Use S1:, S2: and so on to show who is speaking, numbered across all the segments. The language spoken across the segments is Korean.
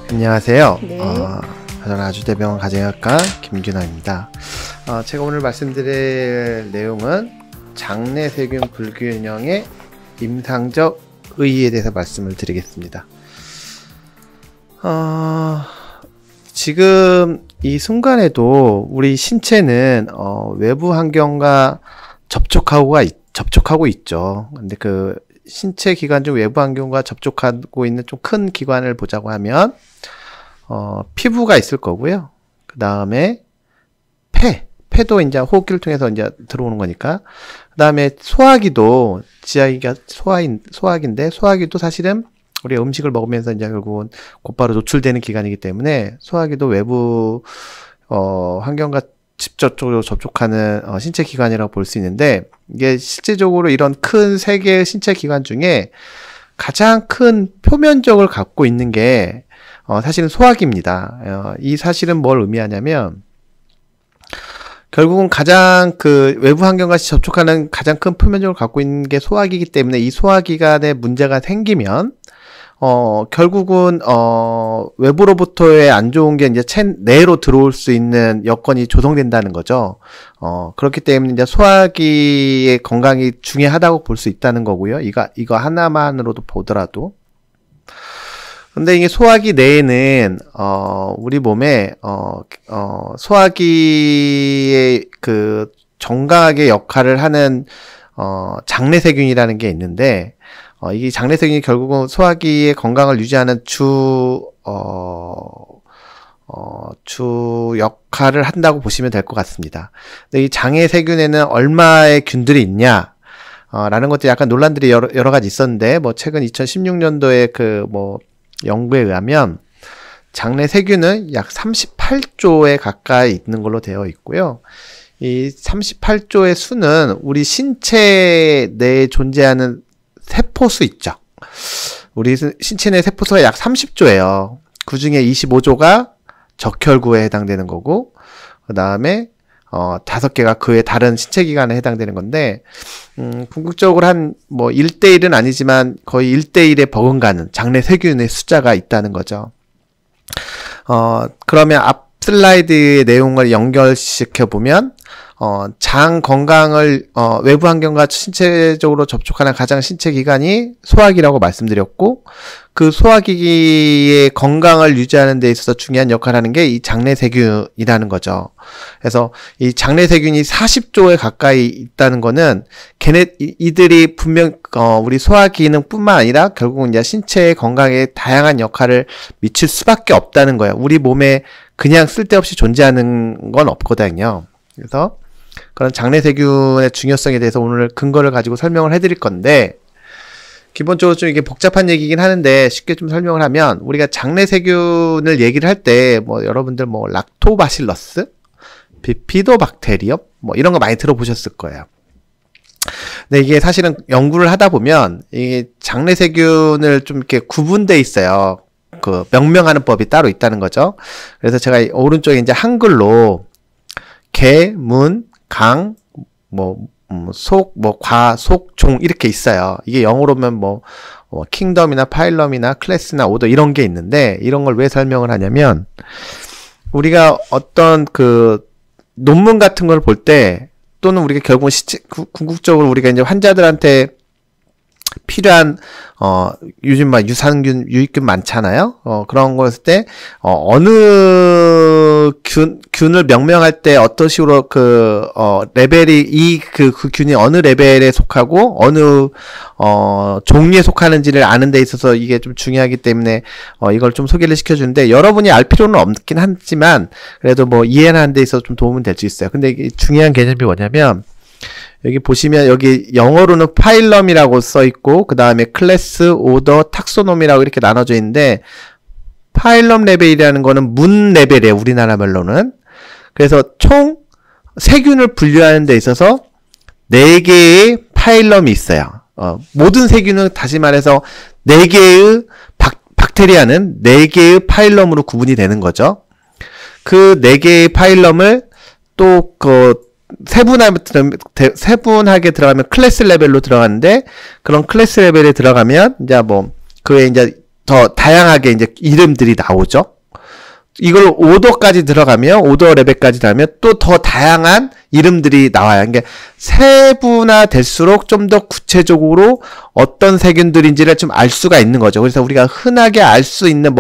S1: 안녕하세요.
S2: 네.
S1: 저는 아주대병원 가정의학과 김균환입니다. 제가 오늘 말씀드릴 내용은 장내세균 불균형의 임상적 의의에 대해서 말씀을 드리겠습니다. 지금 이 순간에도 우리 신체는 외부 환경과 접촉하고 있죠. 근데 그 신체 기관 중 외부 환경과 접촉하고 있는 좀 큰 기관을 보자고 하면 피부가 있을 거고요. 그 다음에 폐도 이제 호흡기를 통해서 이제 들어오는 거니까. 그 다음에 소화기도 지하기가 소화기인데 소화기도 사실은 우리가 음식을 먹으면서 이제 결국은 곧바로 노출되는 기관이기 때문에 소화기도 외부 환경과 직접적으로 접촉하는 신체 기관이라고 볼 수 있는데, 이게 실제적으로 이런 큰 세 개의 신체 기관 중에 가장 큰 표면적을 갖고 있는 게 사실은 소화기입니다. 이 사실은 뭘 의미하냐면, 결국은 가장 그 외부 환경과 접촉하는 가장 큰 표면적을 갖고 있는 게 소화기이기 때문에 이 소화기관에 문제가 생기면 결국은 외부로부터의 안 좋은 게 이제 체 내로 들어올 수 있는 여건이 조성된다는 거죠. 그렇기 때문에 이제 소화기의 건강이 중요하다고 볼 수 있다는 거고요. 이거 하나만으로도 보더라도. 근데 이게 소화기 내에는 우리 몸에 소화기의 그 정강하게 역할을 하는 장내세균이라는 게 있는데, 이 장내세균이 결국은 소화기의 건강을 유지하는 주 역할을 한다고 보시면 될 것 같습니다. 근데 이 장내세균에는 얼마의 균들이 있냐? 라는 것도 약간 논란들이 여러 가지 있었는데, 최근 2016년도에 연구에 의하면 장내세균은 약 38조에 가까이 있는 걸로 되어 있고요. 이 38조의 수는 우리 신체 내에 존재하는 세포수 있죠. 우리 신체 내 세포수가 약 30조예요. 그 중에 25조가 적혈구에 해당되는 거고, 그 다음에 5개가 그 외 다른 신체 기관에 해당되는 건데, 궁극적으로 한 1대1은 아니지만 거의 1대1에 버금가는 장내 세균의 숫자가 있다는 거죠. 그러면 앞 슬라이드의 내용을 연결시켜 보면, 장 건강을, 외부 환경과 신체적으로 접촉하는 가장 신체 기관이 소화기라고 말씀드렸고, 그 소화기의 건강을 유지하는 데 있어서 중요한 역할을 하는 게 이 장내세균이라는 거죠. 그래서 이 장내세균이 40조에 가까이 있다는 거는 이들이 분명, 우리 소화 기능뿐만 아니라 결국은 이제 신체의 건강에 다양한 역할을 미칠 수밖에 없다는 거예요. 우리 몸에 그냥 쓸데없이 존재하는 건 없거든요. 그래서 그런 장내세균의 중요성에 대해서 오늘 근거를 가지고 설명을 해드릴 건데, 기본적으로 좀 이게 복잡한 얘기긴 하는데 쉽게 좀 설명을 하면, 우리가 장내세균을 얘기를 할 때 여러분들 락토바실러스, 비피도박테리엄 이런 거 많이 들어보셨을 거예요. 근데 이게 사실은 연구를 하다 보면 이게 장내세균을 좀 이렇게 구분돼 있어요. 그 명명하는 법이 따로 있다는 거죠. 그래서 제가 오른쪽에 이제 한글로 개, 문, 강, 속, 과, 속, 종 이렇게 있어요. 이게 영어로면 킹덤이나 파일럼이나 클래스나 오더 이런 게 있는데, 이런 걸 왜 설명을 하냐면, 우리가 어떤 그 논문 같은 걸 볼 때, 또는 우리가 결국 궁극적으로 우리가 이제 환자들한테 필요한 요즘 유산균, 유익균 많잖아요. 그런 거였을 때 어느 균을 명명할 때 어떤 식으로 레벨이 그 균이 어느 레벨에 속하고 어느 종류에 속하는지를 아는 데 있어서 이게 좀 중요하기 때문에 이걸 좀 소개를 시켜주는데, 여러분이 알 필요는 없긴 하지만 그래도 이해하는 데 있어서 좀 도움은 될 수 있어요. 근데 이게 중요한 개념이 뭐냐면, 여기 보시면 여기 영어로는 파일럼이라고 써 있고, 그 다음에 클래스, 오더, 탁소노미라고 이렇게 나눠져 있는데, 파일럼 레벨이라는 거는 문 레벨이에요, 우리나라 말로는. 그래서 총 세균을 분류하는 데 있어서 4개의 파일럼이 있어요. 모든 세균은 다시 말해서 4개의 박테리아는 4개의 파일럼으로 구분이 되는 거죠. 그 4개의 파일럼을 또 세분하게 들어가면 클래스 레벨로 들어가는데, 그런 클래스 레벨에 들어가면 이제 그에 이제 더 다양하게 이제 이름들이 나오죠. 이걸 오더까지 들어가면, 오더 레벨까지 들어가면 또 더 다양한 이름들이 나와요. 그러니까 세분화될수록 좀 더 구체적으로 어떤 세균들인지를 좀 알 수가 있는 거죠. 그래서 우리가 흔하게 알 수 있는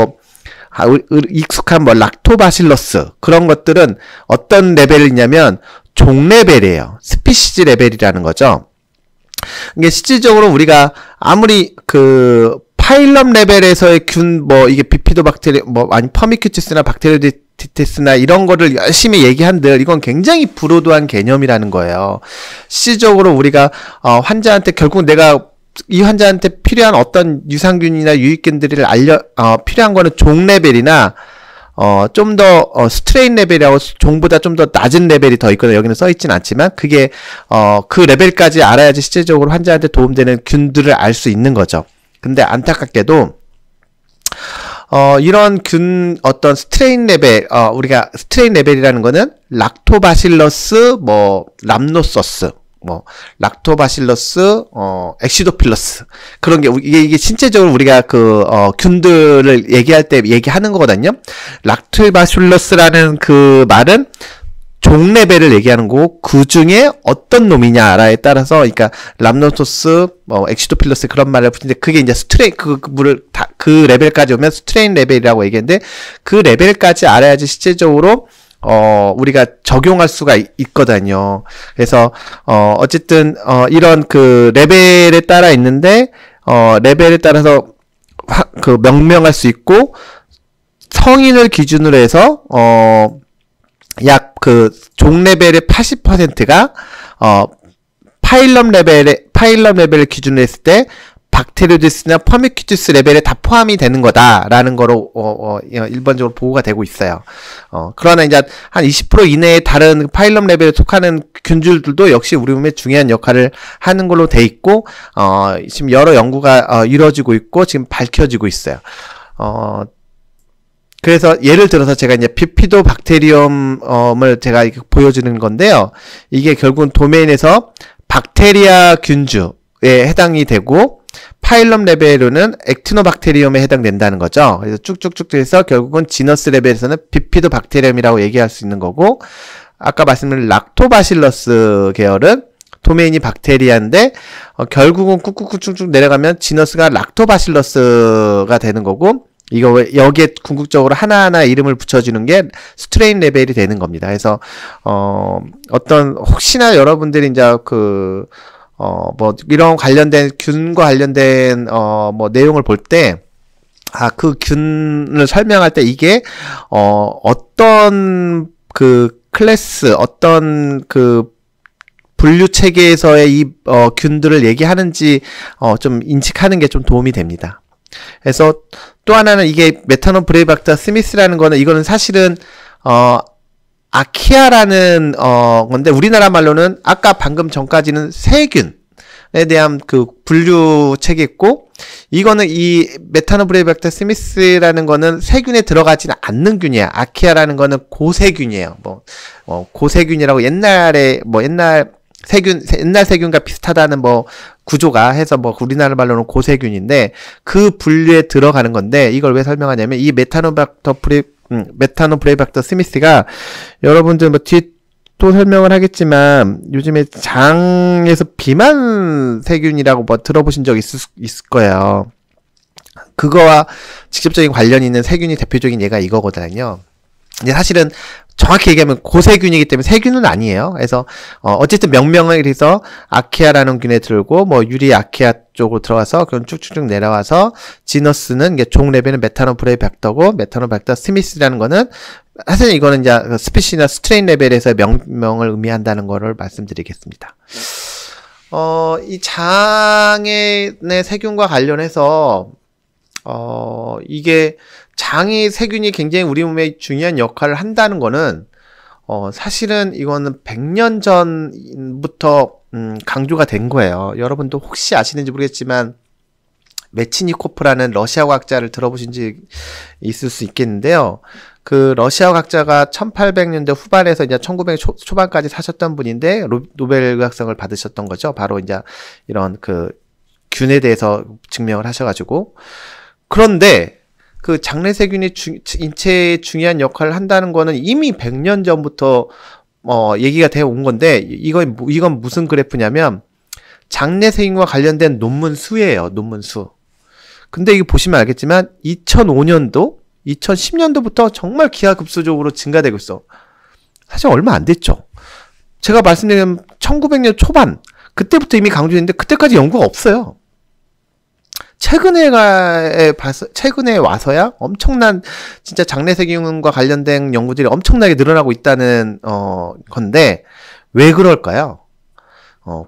S1: 익숙한 락토바실러스 그런 것들은 어떤 레벨이냐면 종 레벨이에요. 스피시즈 레벨이라는 거죠. 이게 실질적으로 우리가 아무리 파일럼 레벨에서의 균, 이게 비피도박테리, 아니, 퍼미큐티스나 박테리오디티스나 이런 거를 열심히 얘기한들, 이건 굉장히 불호도한 개념이라는 거예요. 실질적으로 우리가, 환자한테 결국 내가 이 환자한테 필요한 어떤 유산균이나 유익균들을 필요한 거는 종 레벨이나, 좀 더, 스트레인 레벨이라고 종보다 좀 더 낮은 레벨이 더 있거든요. 여기는 써있진 않지만, 그게, 그 레벨까지 알아야지 실질적으로 환자한테 도움되는 균들을 알 수 있는 거죠. 근데 안타깝게도 이런 어떤 스트레인 레벨, 우리가 스트레인 레벨이라는 거는 락토바실러스, 람노소스, 락토바실러스, 엑시도필러스 그런 게 이게 신체적으로 우리가 균들을 얘기할 때 얘기하는 거거든요. 락토바실러스라는 그 말은 종 레벨을 얘기하는 거고 그 중에 어떤 놈이냐라에 따라서 그러니까 람노토스, 엑시도필러스 그런 말을 붙이는데 그게 이제 그 레벨까지 오면 스트레인 레벨이라고 얘기했는데 그 레벨까지 알아야지 실제적으로 우리가 적용할 수가 있거든요. 그래서 어쨌든 이런 레벨에 따라 있는데 레벨에 따라서 명명할 수 있고 성인을 기준으로 해서 약 종 레벨의 80%가 파일럼 레벨을 기준으로 했을 때 박테리오디스나 퍼미큐티스 레벨에 다 포함이 되는 거다라는 거로 일반적으로 보고가 되고 있어요. 그러나 이제 한 20% 이내의 다른 파일럼 레벨에 속하는 균들도 역시 우리 몸에 중요한 역할을 하는 걸로 돼 있고 지금 여러 연구가 이루어지고 있고 지금 밝혀지고 있어요. 그래서 예를 들어서 제가 이제 비피도박테리움을 제가 보여주는 건데요. 이게 결국은 도메인에서 박테리아 균주에 해당이 되고 파일럼 레벨로는 액티노박테리움에 해당된다는 거죠. 그래서 쭉쭉쭉 해서 결국은 지너스 레벨에서는 비피도박테리움이라고 얘기할 수 있는 거고 아까 말씀드린 락토바실러스 계열은 도메인이 박테리아인데 결국은 꾹꾹꾹 쭉쭉 내려가면 지너스가 락토바실러스가 되는 거고 이거 여기에 궁극적으로 하나하나 이름을 붙여주는 게 스트레인 레벨이 되는 겁니다. 그래서 혹시나 여러분들이 이제 이런 관련된 균과 관련된 내용을 볼 때 그 균을 설명할 때 이게 어떤 클래스 어떤 분류 체계에서의 이 균들을 얘기하는지 좀 인식하는 게 좀 도움이 됩니다. 그래서 또 하나는 이게 메타노브레이박터 스미스라는 거는 이거는 사실은 아키아라는 건데 우리나라 말로는 아까 방금 전까지는 세균에 대한 분류 책이었고 이거는 이 메타노브레이박터 스미스라는 거는 세균에 들어가지는 않는 균이야. 아키아라는 거는 고세균이에요. 고세균이라고 옛날 세균과 비슷하다는 구조가 해서 우리나라 말로는 고세균인데 그 분류에 들어가는 건데 이걸 왜 설명하냐면 이 메타노브레이박터 스미스가 여러분들 뒤에 또 설명을 하겠지만 요즘에 장에서 비만 세균이라고 들어보신 적 있을 거예요. 그거와 직접적인 관련이 있는 세균이 대표적인 예가 이거거든요. 근데 사실은 정확히 얘기하면 고세균이기 때문에 세균은 아니에요. 그래서 어쨌든 명명을 해서 아키아라는 균에 들고 유리 아키아 쪽으로 들어가서 그런 쭉쭉쭉 내려와서 지너스는 이게 종 레벨은 메타노브레이박터고 메타노박터 스미스라는 거는 사실 이거는 이제 스피시나 스트레인 레벨에서의 명명을 의미한다는 거를 말씀드리겠습니다. 이 장의 세균과 관련해서 이게 장의 세균이 굉장히 우리 몸에 중요한 역할을 한다는 거는 사실은 이거는 100년 전부터 강조가 된 거예요. 여러분도 혹시 아시는지 모르겠지만 메치니코프라는 러시아 과학자를 들어보신 지 있을 수 있겠는데요. 그 러시아 과학자가 1800년대 후반에서 이제 1900년 초반까지 사셨던 분인데 노벨 의학상을 받으셨던 거죠. 바로 이제 이런 균에 대해서 증명을 하셔가지고 그런데 그 장내세균이 인체에 중요한 역할을 한다는 거는 이미 100년 전부터 얘기가 되어 온 건데, 이건 무슨 그래프냐면 장내세균과 관련된 논문 수예요. 논문 수. 근데 이거 보시면 알겠지만 2005년도, 2010년도부터 정말 기하급수적으로 증가되고 있어. 사실 얼마 안 됐죠. 제가 말씀드린 1900년 초반, 그때부터 이미 강조했는데 그때까지 연구가 없어요. 최근에 와서야 엄청난 진짜 장내세균과 관련된 연구들이 엄청나게 늘어나고 있다는 건데, 왜 그럴까요?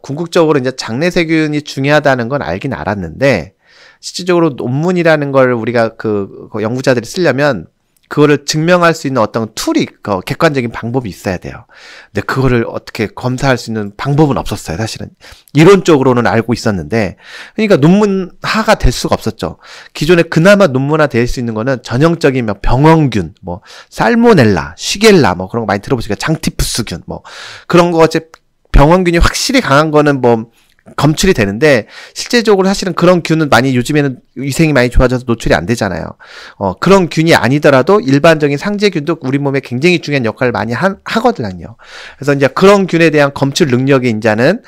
S1: 궁극적으로 이제 장내세균이 중요하다는 건 알긴 알았는데, 실질적으로 논문이라는 걸 우리가 그 연구자들이 쓰려면 그거를 증명할 수 있는 어떤 툴이, 객관적인 방법이 있어야 돼요. 근데 그거를 어떻게 검사할 수 있는 방법은 없었어요, 사실은. 이론적으로는 알고 있었는데, 그러니까 논문화가 될 수가 없었죠. 기존에 그나마 논문화 될 수 있는 거는 전형적인 병원균, 살모넬라, 쉬겔라, 그런 거 많이 들어보시니까 장티푸스균, 그런 거 병원균이 확실히 강한 거는 검출이 되는데, 실제적으로 사실은 그런 균은 요즘에는 위생이 많이 좋아져서 노출이 안 되잖아요. 그런 균이 아니더라도 일반적인 상재균도 우리 몸에 굉장히 중요한 역할을 많이 하거든요. 그래서 이제 그런 균에 대한 검출 능력이 이제는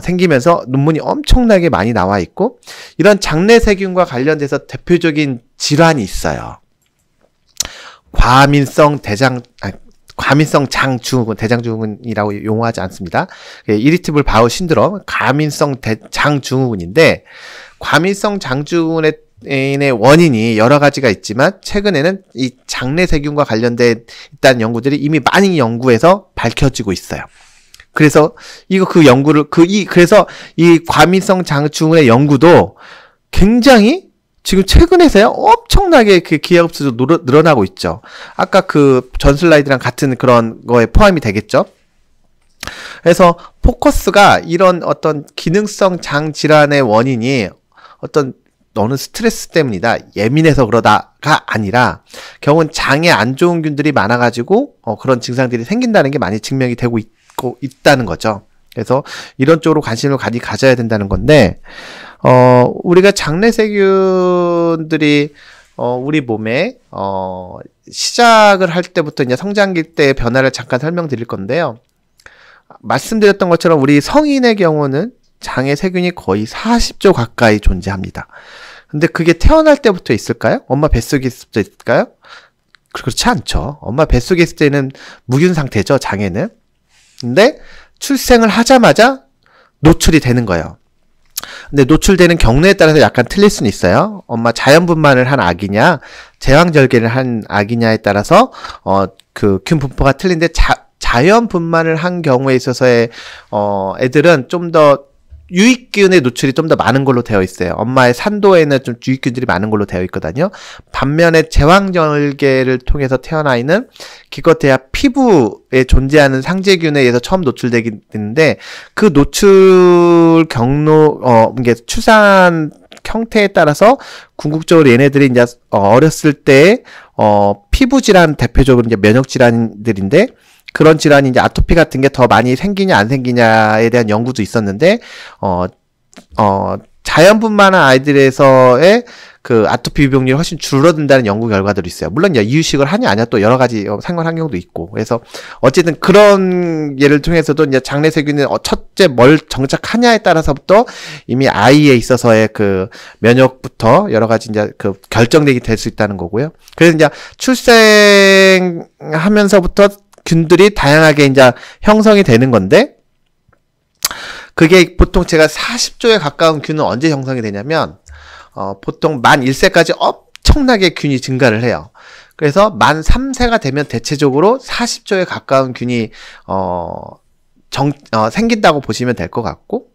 S1: 생기면서 논문이 엄청나게 많이 나와 있고, 이런 장내세균과 관련돼서 대표적인 질환이 있어요. 과민성 장증후군, 대장증후군이라고 용어하지 않습니다. 이리티블 바울 신드롬, 과민성 장증후군인데, 과민성 장증후군의 원인이 여러 가지가 있지만, 최근에는 이 장내세균과 관련된 있다는 연구들이 이미 많이 연구해서 밝혀지고 있어요. 그래서 그래서 이 과민성 장증후군의 연구도 굉장히 지금 최근에서야 엄청나게 기하급수적으로 늘어나고 있죠. 아까 전 슬라이드랑 같은 그런 거에 포함이 되겠죠. 그래서 포커스가 이런 어떤 기능성 장 질환의 원인이 너는 스트레스 때문이다, 예민해서 그러다가 아니라, 결국은 장에 안 좋은 균들이 많아가지고 그런 증상들이 생긴다는 게 많이 증명이 되고 있다는 거죠. 그래서 이런 쪽으로 관심을 가져야 된다는 건데, 우리가 장내세균들이 우리 몸에 시작을 할 때부터 이제 성장기 때의 변화를 잠깐 설명드릴 건데요. 말씀드렸던 것처럼 우리 성인의 경우는 장에 세균이 거의 40조 가까이 존재합니다. 근데 그게 태어날 때부터 있을까요? 엄마 뱃속에 있을 때 있을까요? 그렇지 않죠. 엄마 뱃속에 있을 때는 무균 상태죠, 장에는. 근데 출생을 하자마자 노출이 되는 거예요. 근데 노출되는 경로에 따라서 약간 틀릴 수는 있어요. 엄마 자연분만을 한 아기냐, 제왕절개를 한 아기냐에 따라서 균 분포가 틀린데, 자연분만을 한 경우에 있어서의 애들은 좀 더 유익균의 노출이 좀 더 많은 걸로 되어 있어요. 엄마의 산도에는 좀 유익균들이 많은 걸로 되어 있거든요. 반면에 제왕절개를 통해서 태어나 있는 기껏해야 피부에 존재하는 상재균에 의해서 처음 노출되게 되는데, 그 노출 경로, 이게 출산 형태에 따라서 궁극적으로 얘네들이 이제 어렸을 때 피부 질환, 대표적으로 이제 면역 질환들인데, 그런 질환이 이제 아토피 같은 게 더 많이 생기냐 안 생기냐에 대한 연구도 있었는데, 자연분만한 아이들에서의 그 아토피 유병률이 훨씬 줄어든다는 연구 결과들이 있어요. 물론 이유식을 하냐 아니야 또 여러 가지 생활 환경도 있고. 그래서 어쨌든 그런 예를 통해서도 이제 장내세균이 첫째 뭘 정착하냐에 따라서부터 이미 아이에 있어서의 그 면역부터 여러 가지 이제 결정되게 될 수 있다는 거고요. 그래서 이제 출생하면서부터 균들이 다양하게 이제 형성이 되는 건데, 그게 보통 제가 40조에 가까운 균은 언제 형성이 되냐면, 보통 만 1세까지 엄청나게 균이 증가를 해요. 그래서 만 3세가 되면 대체적으로 40조에 가까운 균이, 생긴다고 보시면 될 것 같고,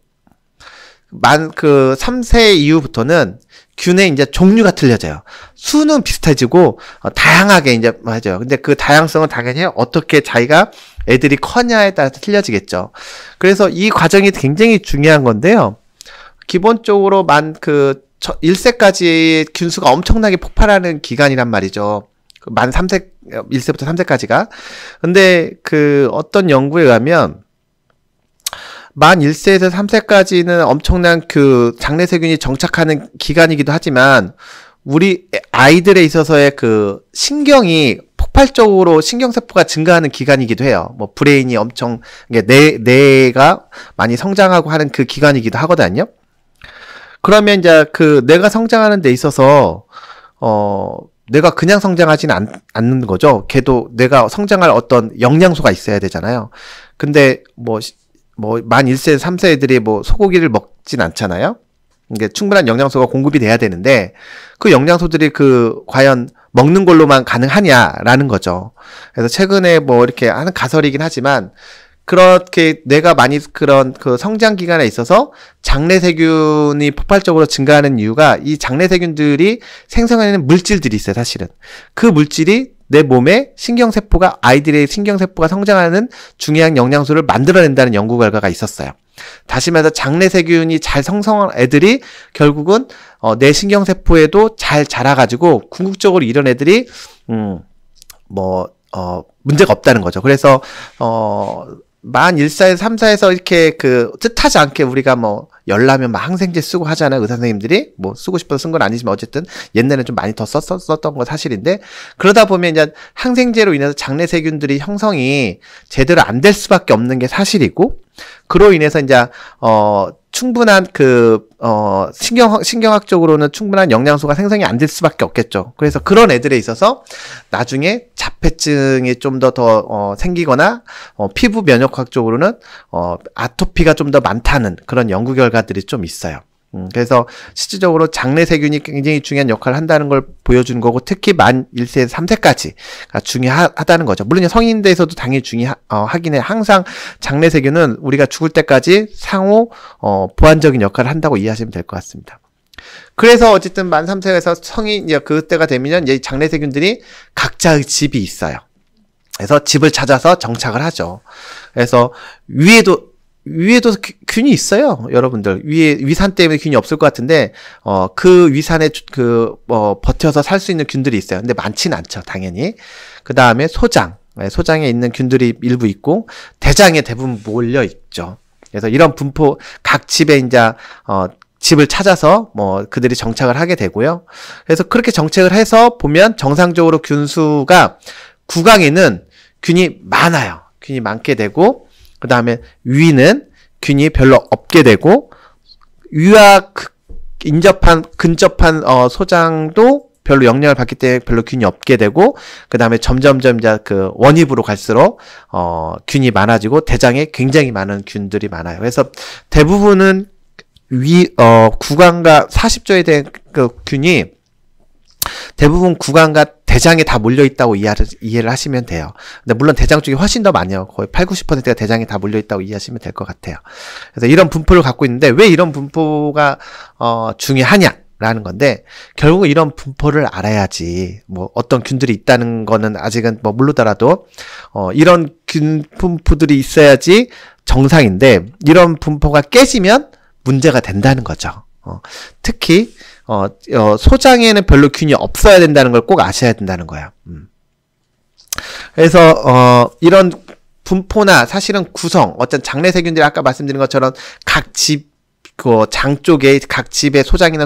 S1: 3세 이후부터는 균의 이제 종류가 틀려져요. 수는 비슷해지고, 다양하게 이제 맞아요. 근데 그 다양성은 당연히 어떻게 자기가 애들이 커냐에 따라서 틀려지겠죠. 그래서 이 과정이 굉장히 중요한 건데요. 기본적으로 1세까지 균수가 엄청나게 폭발하는 기간이란 말이죠. 1세부터 3세까지가. 근데 어떤 연구에 의하면, 만 1세에서 3세까지는 엄청난 장내세균이 정착하는 기간이기도 하지만, 우리 아이들에 있어서의 그 신경이 폭발적으로 신경세포가 증가하는 기간이기도 해요. 뭐 브레인이 엄청 뇌가 많이 성장하고 하는 그 기간이기도 하거든요. 그러면 이제 그 뇌가 성장하는 데 있어서 뇌가 그냥 성장하지는 않는 거죠. 걔도 뇌가 성장할 어떤 영양소가 있어야 되잖아요. 근데 만 1세, 3세 애들이 뭐 소고기를 먹진 않잖아요. 이게 충분한 영양소가 공급이 돼야 되는데 그 영양소들이 과연 먹는 걸로만 가능하냐라는 거죠. 그래서 최근에 뭐 이렇게 하는 가설이긴 하지만 그렇게 뇌가 많이 그런 그 성장 기간에 있어서 장내세균이 폭발적으로 증가하는 이유가 이 장내세균들이 생성하는 물질들이 있어요, 사실은. 그 물질이 내 몸에 아이들의 신경세포가 성장하는 중요한 영양소를 만들어낸다는 연구 결과가 있었어요. 다시 말해서 장내세균이 잘 성성한 애들이 결국은 내 신경세포에도 잘 자라가지고 궁극적으로 이런 애들이 문제가 없다는 거죠. 그래서 만 1사에서 3사에서 이렇게 뜻하지 않게 우리가 열나면 막 항생제 쓰고 하잖아요. 의사 선생님들이 쓰고 싶어서 쓴 건 아니지만 어쨌든 옛날에는 좀 많이 더 썼던 건 사실인데 그러다 보면 이제 항생제로 인해서 장내세균들이 형성이 제대로 안 될 수밖에 없는 게 사실이고 그로 인해서 이제 충분한 신경학적으로는 충분한 영양소가 생성이 안 될 수밖에 없겠죠. 그래서 그런 애들에 있어서 나중에 자폐증이 좀 더 생기거나 피부 면역학적으로는 아토피가 좀 더 많다는 그런 연구 결과들이 좀 있어요. 그래서 실질적으로 장내세균이 굉장히 중요한 역할을 한다는 걸 보여주는 거고 특히 만 1세에서 3세까지가 중요하다는 거죠. 물론 성인대에서도 당연히 중요하긴 해. 항상 장내세균은 우리가 죽을 때까지 상호 보완적인 역할을 한다고 이해하시면 될 것 같습니다. 그래서 어쨌든 만 3세에서 성인 그때가 되면 이제 장내세균들이 각자의 집이 있어요. 그래서 집을 찾아서 정착을 하죠. 그래서 위에도 균이 있어요, 여러분들. 위에 위산 때문에 균이 없을 것 같은데 그 위산에 버텨서 살 수 있는 균들이 있어요. 근데 많지는 않죠, 당연히. 그 다음에 소장에 있는 균들이 일부 있고 대장에 대부분 몰려 있죠. 그래서 이런 분포 각 집에 이제 집을 찾아서 그들이 정착을 하게 되고요. 그래서 그렇게 정착을 해서 보면 정상적으로 균수가 구강에는 균이 많아요. 균이 많게 되고 그 다음에 위는 균이 별로 없게 되고 위와 근접한 소장도 별로 영향을 받기 때문에 별로 균이 없게 되고 그 다음에 점점점 이제 원입으로 갈수록 균이 많아지고 대장에 굉장히 많은 균들이 많아요. 그래서 대부분은 구강과 40조에 대한 균이 대부분 구강과 대장에 다 몰려있다고 이해를 하시면 돼요. 근데 물론 대장 쪽이 훨씬 더 많아요. 거의 80~90%가 대장에 다 몰려있다고 이해하시면 될 것 같아요. 그래서 이런 분포를 갖고 있는데 왜 이런 분포가 중요하냐라는 건데 결국 이런 분포를 알아야지 어떤 균들이 있다는 거는 아직은 모르더라도 이런 균 분포들이 있어야지 정상인데 이런 분포가 깨지면 문제가 된다는 거죠. 특히 소장에는 별로 균이 없어야 된다는 걸 꼭 아셔야 된다는 거예요. 그래서 이런 분포나 사실은 구성, 어떤 장내세균들이 아까 말씀드린 것처럼 각 장 쪽에 각 집에 소장이나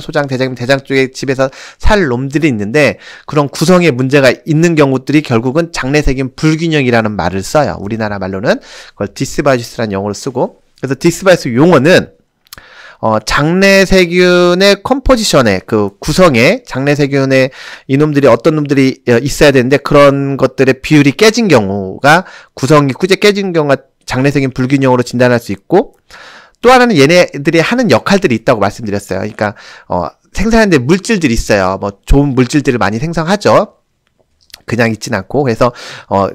S1: 대장 쪽에 집에서 살 놈들이 있는데 그런 구성에 문제가 있는 경우들이 결국은 장내세균 불균형이라는 말을 써요. 우리나라 말로는 그걸 디스바이시스라는 용어를 쓰고 그래서 디스바이시스 용어는 장내세균의 컴포지션에 구성에 장내세균의 이놈들이 어떤 놈들이 있어야 되는데 그런 것들의 비율이 깨진 경우가 구성이 꾸재 깨진 경우가 장내세균 불균형으로 진단할 수 있고 또 하나는 얘네들이 하는 역할들이 있다고 말씀드렸어요. 그러니까 생산하는데 물질들이 있어요. 좋은 물질들을 많이 생성하죠. 그냥 있진 않고 그래서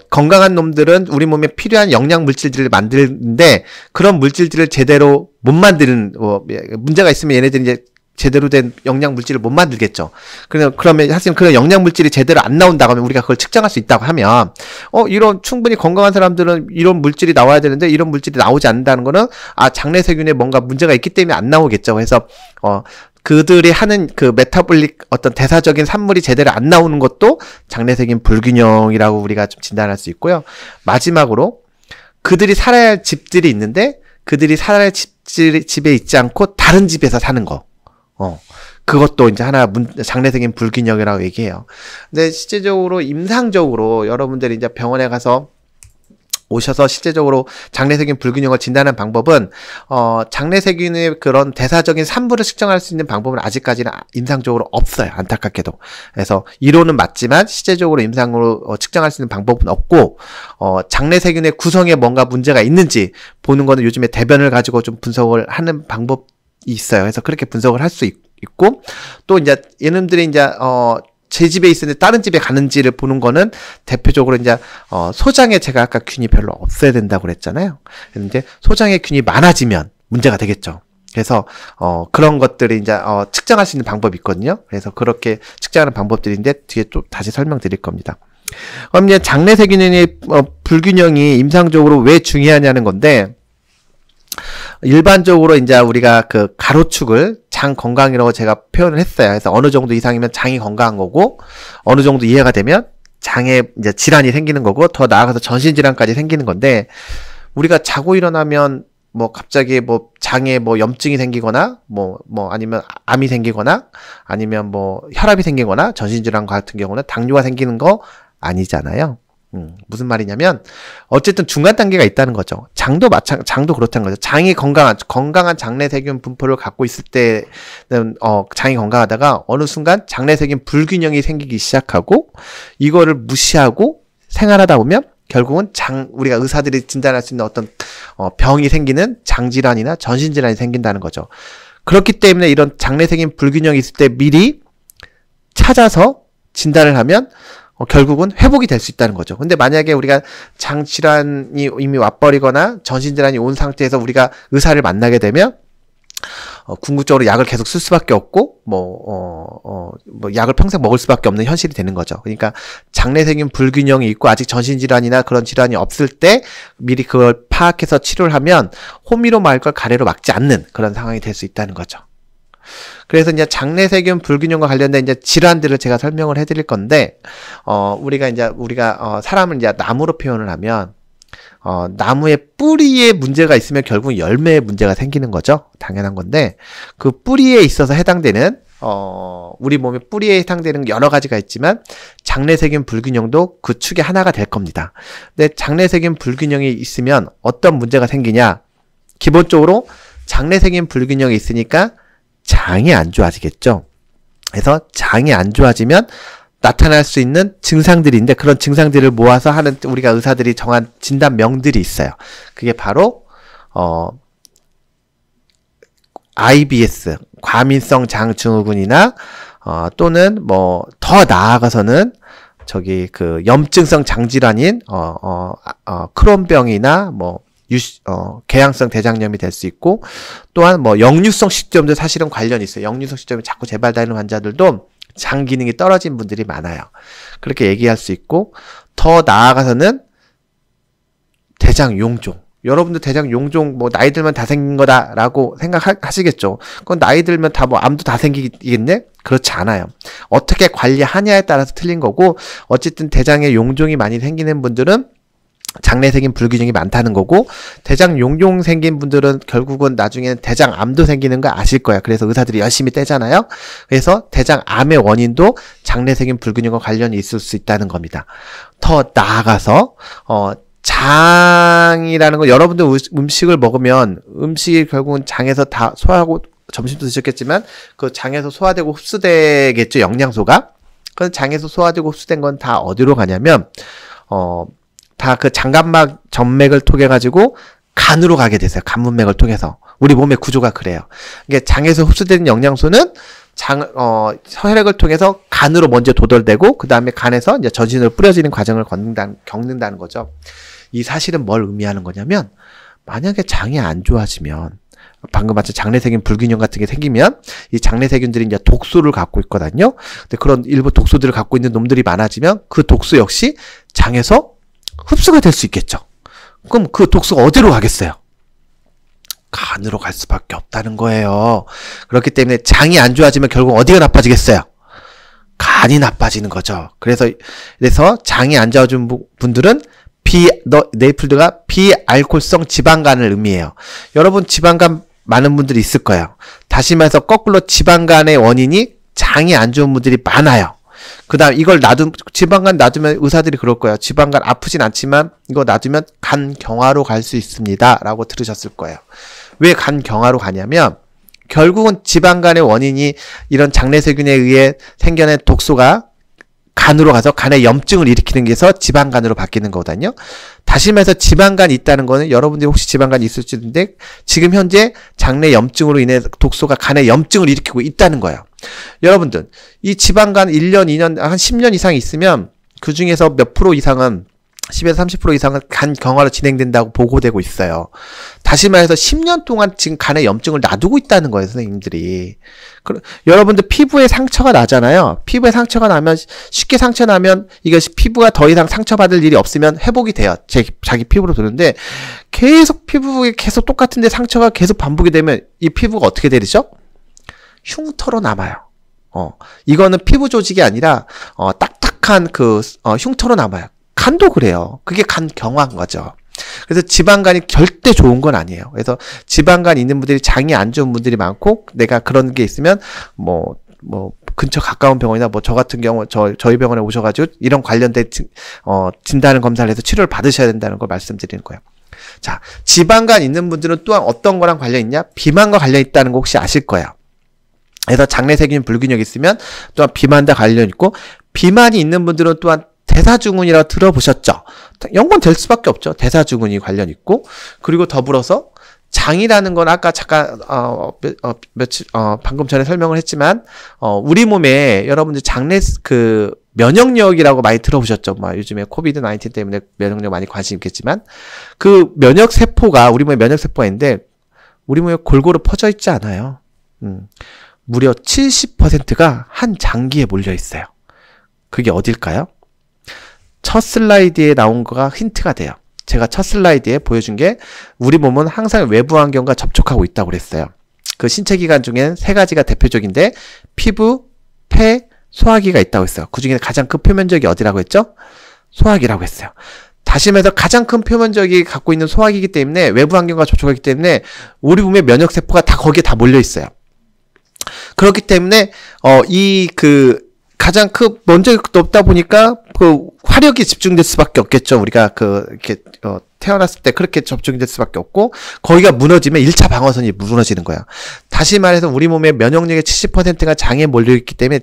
S1: 건강한 놈들은 우리 몸에 필요한 영양 물질들을 만드는데 그런 물질들을 제대로 못 만드는 문제가 있으면 얘네들이 이제 제대로 된 영양 물질을 못 만들겠죠. 그러면 사실 그런 영양 물질이 제대로 안 나온다고 하면 우리가 그걸 측정할 수 있다고 하면 이런 충분히 건강한 사람들은 이런 물질이 나와야 되는데 이런 물질이 나오지 않는다는 거는 장내세균에 뭔가 문제가 있기 때문에 안 나오겠죠. 그래서 그들이 하는 메타볼릭 어떤 대사적인 산물이 제대로 안 나오는 것도 장내세균 불균형이라고 우리가 좀 진단할 수 있고요. 마지막으로 그들이 살아야 할 집들이 있는데 그들이 살아야 할 집에 있지 않고 다른 집에서 사는 거. 그것도 이제 하나 장내세균 불균형이라고 얘기해요. 근데 실제적으로 임상적으로 여러분들이 이제 병원에 가서 오셔서 실제적으로 장내세균 불균형을 진단하는 방법은 장내세균의 그런 대사적인 산부를 측정할 수 있는 방법은 아직까지는 임상적으로 없어요. 안타깝게도. 그래서 이론은 맞지만 실제적으로 임상으로 측정할 수 있는 방법은 없고 장내세균의 구성에 뭔가 문제가 있는지 보는 거는 요즘에 대변을 가지고 좀 분석을 하는 방법이 있어요. 그래서 그렇게 분석을 할 수 있고 또 이제 얘네들이 이제 제 집에 있었는데 다른 집에 가는지를 보는 거는 대표적으로 이제 소장에 제가 아까 균이 별로 없어야 된다고 그랬잖아요. 근데 소장에 균이 많아지면 문제가 되겠죠. 그래서 그런 것들이 이제 측정할 수 있는 방법이 있거든요. 그래서 그렇게 측정하는 방법들인데 뒤에 또 다시 설명드릴 겁니다. 그럼 이제 장내세균의 불균형이 임상적으로 왜 중요하냐는 건데, 일반적으로 이제 우리가 그 가로축을 장 건강이라고 제가 표현을 했어요. 그래서 어느 정도 이상이면 장이 건강한 거고, 어느 정도 이해가 되면 장에 이제 질환이 생기는 거고, 더 나아가서 전신 질환까지 생기는 건데, 우리가 자고 일어나면 뭐 갑자기 뭐 장에 뭐 염증이 생기거나, 뭐 아니면 암이 생기거나, 아니면 뭐 혈압이 생기거나, 전신 질환 같은 경우는 당뇨가 생기는 거 아니잖아요. 무슨 말이냐면 어쨌든 중간 단계가 있다는 거죠. 장도 그렇다는 거죠. 장이 건강한 장내세균 분포를 갖고 있을 때는 장이 건강하다가 어느 순간 장내세균 불균형이 생기기 시작하고, 이거를 무시하고 생활하다 보면 결국은 우리가 의사들이 진단할 수 있는 어떤 병이 생기는 장질환이나 전신질환이 생긴다는 거죠. 그렇기 때문에 이런 장내세균 불균형이 있을 때 미리 찾아서 진단을 하면 결국은 회복이 될 수 있다는 거죠. 근데 만약에 우리가 장 질환이 이미 와버리거나 전신 질환이 온 상태에서 우리가 의사를 만나게 되면 궁극적으로 약을 계속 쓸 수밖에 없고 뭐 약을 평생 먹을 수밖에 없는 현실이 되는 거죠. 그러니까 장내세균 불균형이 있고 아직 전신 질환이나 그런 질환이 없을 때 미리 그걸 파악해서 치료를 하면 호미로 말 걸 가래로 막지 않는 그런 상황이 될 수 있다는 거죠. 그래서 이제 장내세균 불균형과 관련된 이제 질환들을 제가 설명을 해드릴 건데, 우리가 사람을 이제 나무로 표현을 하면, 나무의 뿌리에 문제가 있으면 결국 열매에 문제가 생기는 거죠. 당연한 건데, 그 뿌리에 있어서 해당되는, 우리 몸의 뿌리에 해당되는 여러 가지가 있지만, 장내세균 불균형도 그 축의 하나가 될 겁니다. 근데 장내세균 불균형이 있으면 어떤 문제가 생기냐? 기본적으로 장내세균 불균형이 있으니까 장이 안 좋아지겠죠. 그래서 장이 안 좋아지면 나타날 수 있는 증상들인데, 그런 증상들을 모아서 하는 우리가 의사들이 정한 진단명들이 있어요. 그게 바로 IBS, 과민성 장증후군이나 또는 뭐 더 나아가서는 그 염증성 장질환인 크론병이나 뭐 궤양성 대장염이 될 수 있고, 또한 뭐 역류성 식도염도 사실은 관련이 있어요. 역류성 식도염이 자꾸 재발되는 환자들도 장 기능이 떨어진 분들이 많아요. 그렇게 얘기할 수 있고, 더 나아가서는 대장 용종. 여러분들 대장 용종 뭐 나이 들면 다 생긴 거다라고 생각하시겠죠. 그건 나이 들면 다 뭐 암도 다 생기겠네? 그렇지 않아요. 어떻게 관리하냐에 따라서 틀린 거고, 어쨌든 대장에 용종이 많이 생기는 분들은 장내세균 불균형이 많다는 거고, 대장 용종 생긴 분들은 결국은 나중에는 대장암도 생기는 거 아실 거야. 그래서 의사들이 열심히 떼잖아요. 그래서 대장암의 원인도 장내세균 불균형과 관련이 있을 수 있다는 겁니다. 더 나아가서 장이라는 거, 여러분들 음식을 먹으면 음식이 결국은 장에서 다 소화하고, 점심도 드셨겠지만 그 장에서 소화되고 흡수되겠죠, 영양소가. 그 장에서 소화되고 흡수된 건 다 어디로 가냐면 다 그 장간막 점맥을 통해 가지고 간으로 가게 되세요. 간문맥을 통해서. 우리 몸의 구조가 그래요. 이게 장에서 흡수되는 영양소는 혈액을 통해서 간으로 먼저 도달되고, 그 다음에 간에서 이제 전신으로 뿌려지는 과정을 겪는다는 거죠. 이 사실은 뭘 의미하는 거냐면, 만약에 장이 안 좋아지면, 방금 말씀 장내세균 불균형 같은 게 생기면 이 장내세균들이 이제 독소를 갖고 있거든요. 근데 그런 일부 독소들을 갖고 있는 놈들이 많아지면 그 독소 역시 장에서 흡수가 될 수 있겠죠. 그럼 그 독소가 어디로 가겠어요? 간으로 갈 수밖에 없다는 거예요. 그렇기 때문에 장이 안 좋아지면 결국 어디가 나빠지겠어요? 간이 나빠지는 거죠. 그래서 장이 안 좋아진 분들은 네이플드가 비알코올성 지방간을 의미해요. 여러분 지방간 많은 분들이 있을 거예요. 다시 말해서 거꾸로 지방간의 원인이 장이 안 좋은 분들이 많아요. 그 다음 이걸 지방간 놔두면 의사들이 그럴 거예요. 지방간 아프진 않지만 이거 놔두면 간 경화로 갈 수 있습니다 라고 들으셨을 거예요. 왜 간 경화로 가냐면 결국은 지방간의 원인이 이런 장내세균에 의해 생겨낸 독소가 간으로 가서 간에 염증을 일으키는 게 해서 지방간으로 바뀌는 거거든요. 다시 말해서 지방간이 있다는 거는 여러분들이 혹시 지방간이 있을지 모르는데 지금 현재 장내 염증으로 인해 독소가 간에 염증을 일으키고 있다는 거예요. 여러분들 이 지방간 1년, 2년, 한 10년 이상 있으면 그 중에서 몇 프로 이상은 10에서 30% 이상은 간 경화로 진행된다고 보고되고 있어요. 다시 말해서 10년 동안 지금 간에 염증을 놔두고 있다는 거예요, 선생님들이. 여러분들 피부에 상처가 나잖아요. 피부에 상처가 나면, 쉽게 상처 나면 이것이 피부가 더 이상 상처받을 일이 없으면 회복이 돼요. 자기 피부로 도는데 계속 피부에 계속 똑같은데 상처가 계속 반복이 되면 이 피부가 어떻게 되죠? 흉터로 남아요. 이거는 피부 조직이 아니라 딱딱한 흉터로 남아요. 간도 그래요. 그게 간 경화인 거죠. 그래서 지방간이 절대 좋은 건 아니에요. 그래서 지방간 있는 분들이 장이 안 좋은 분들이 많고 내가 그런 게 있으면 근처 가까운 병원이나 저 같은 경우 저희 병원에 오셔가지고 이런 관련된 진단을 검사를 해서 치료를 받으셔야 된다는 걸 말씀드리는 거예요. 자, 지방간 있는 분들은 또한 어떤 거랑 관련 있냐? 비만과 관련 있다는 거 혹시 아실 거예요. 그래서 장내세균 불균형이 있으면 또한 비만과 관련 있고 비만이 있는 분들은 또한 대사증후군이라고 들어보셨죠? 연관될 수밖에 없죠. 대사증후군이 관련 있고 그리고 더불어서 장이라는 건 아까 잠깐 방금 전에 설명을 했지만 우리 몸에 여러분들 장내 면역력이라고 많이 들어보셨죠? 요즘에 코비드 19 때문에 면역력 많이 관심 있겠지만 그 면역 세포가 우리 몸에 면역 세포가 있는데 우리 몸에 골고루 퍼져 있지 않아요. 무려 70%가 한 장기에 몰려 있어요. 그게 어딜까요? 첫 슬라이드에 나온 거가 힌트가 돼요. 제가 첫 슬라이드에 보여준 게 우리 몸은 항상 외부 환경과 접촉하고 있다고 그랬어요. 그 신체 기관 중엔 세 가지가 대표적인데 피부, 폐, 소화기가 있다고 했어요. 그 중에 가장 큰 표면적이 어디라고 했죠? 소화기라고 했어요. 다시 말해서 가장 큰 표면적이 갖고 있는 소화기이기 때문에 외부 환경과 접촉하기 때문에 우리 몸의 면역세포가 다 거기에 다 몰려 있어요. 그렇기 때문에 가장 먼저 높다 보니까 화력이 집중될 수밖에 없겠죠. 우리가 이렇게 태어났을 때 그렇게 접촉이 될 수밖에 없고 거기가 무너지면 1차 방어선이 무너지는 거야. 다시 말해서 우리 몸의 면역력의 70%가 장에 몰려 있기 때문에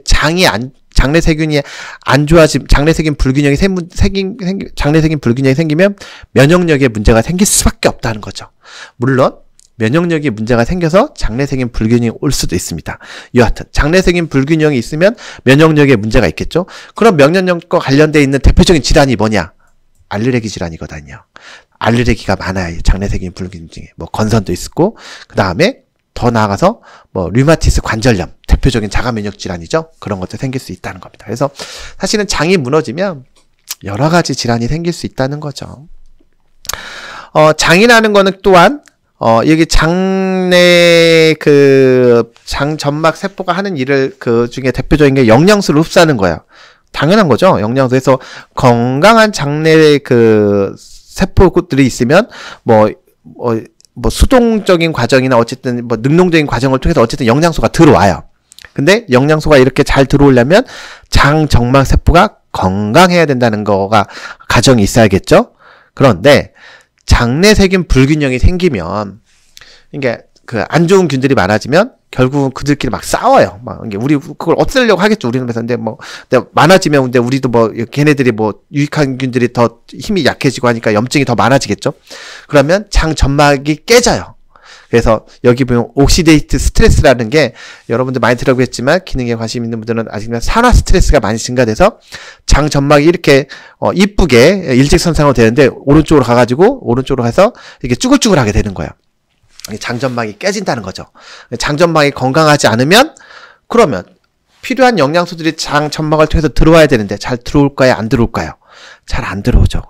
S1: 장내세균이 안 좋아지면 장내세균 불균형이 생기면 면역력에 문제가 생길 수밖에 없다는 거죠. 물론 면역력에 문제가 생겨서 장내세균 불균형이 올 수도 있습니다. 여하튼 장내세균 불균형이 있으면 면역력에 문제가 있겠죠. 그럼 면역력과 관련되어 있는 대표적인 질환이 뭐냐? 알레르기 질환이거든요. 알레르기가 많아요. 장내세균 불균형 중에 건선도 있고 그 다음에 더 나아가서 류마티스 관절염 대표적인 자가면역 질환이죠. 그런 것도 생길 수 있다는 겁니다. 그래서 사실은 장이 무너지면 여러 가지 질환이 생길 수 있다는 거죠. 장이라는 거는 또한 여기 장내 장점막 세포가 하는 일을 그 중에 대표적인 게 영양소를 흡수하는 거예요. 당연한 거죠. 영양소에서 건강한 장내 세포들이 있으면 수동적인 과정이나 어쨌든 능동적인 과정을 통해서 어쨌든 영양소가 들어와요. 근데 영양소가 이렇게 잘 들어오려면 장점막 세포가 건강해야 된다는 거가 가정이 있어야겠죠. 그런데 장내세균 불균형이 생기면 이게 안 좋은 균들이 많아지면 결국은 그들끼리 막 싸워요. 우리 그걸 없애려고 하겠죠. 우리는 그래서 근데 많아지면 근데 우리도 걔네들이 유익한 균들이 더 힘이 약해지고 하니까 염증이 더 많아지겠죠. 그러면 장 점막이 깨져요. 그래서 여기 보면 옥시데이트 스트레스라는 게 여러분들 많이 들어보겠지만 기능에 관심 있는 분들은 아시지만 산화 스트레스가 많이 증가돼서 장 점막이 이렇게 이쁘게 일직선상으로 되는데 오른쪽으로 가서 이렇게 쭈글쭈글하게 되는 거예요. 장 점막이 깨진다는 거죠. 장 점막이 건강하지 않으면 그러면 필요한 영양소들이 장 점막을 통해서 들어와야 되는데 잘 들어올까요? 안 들어올까요? 잘 안 들어오죠.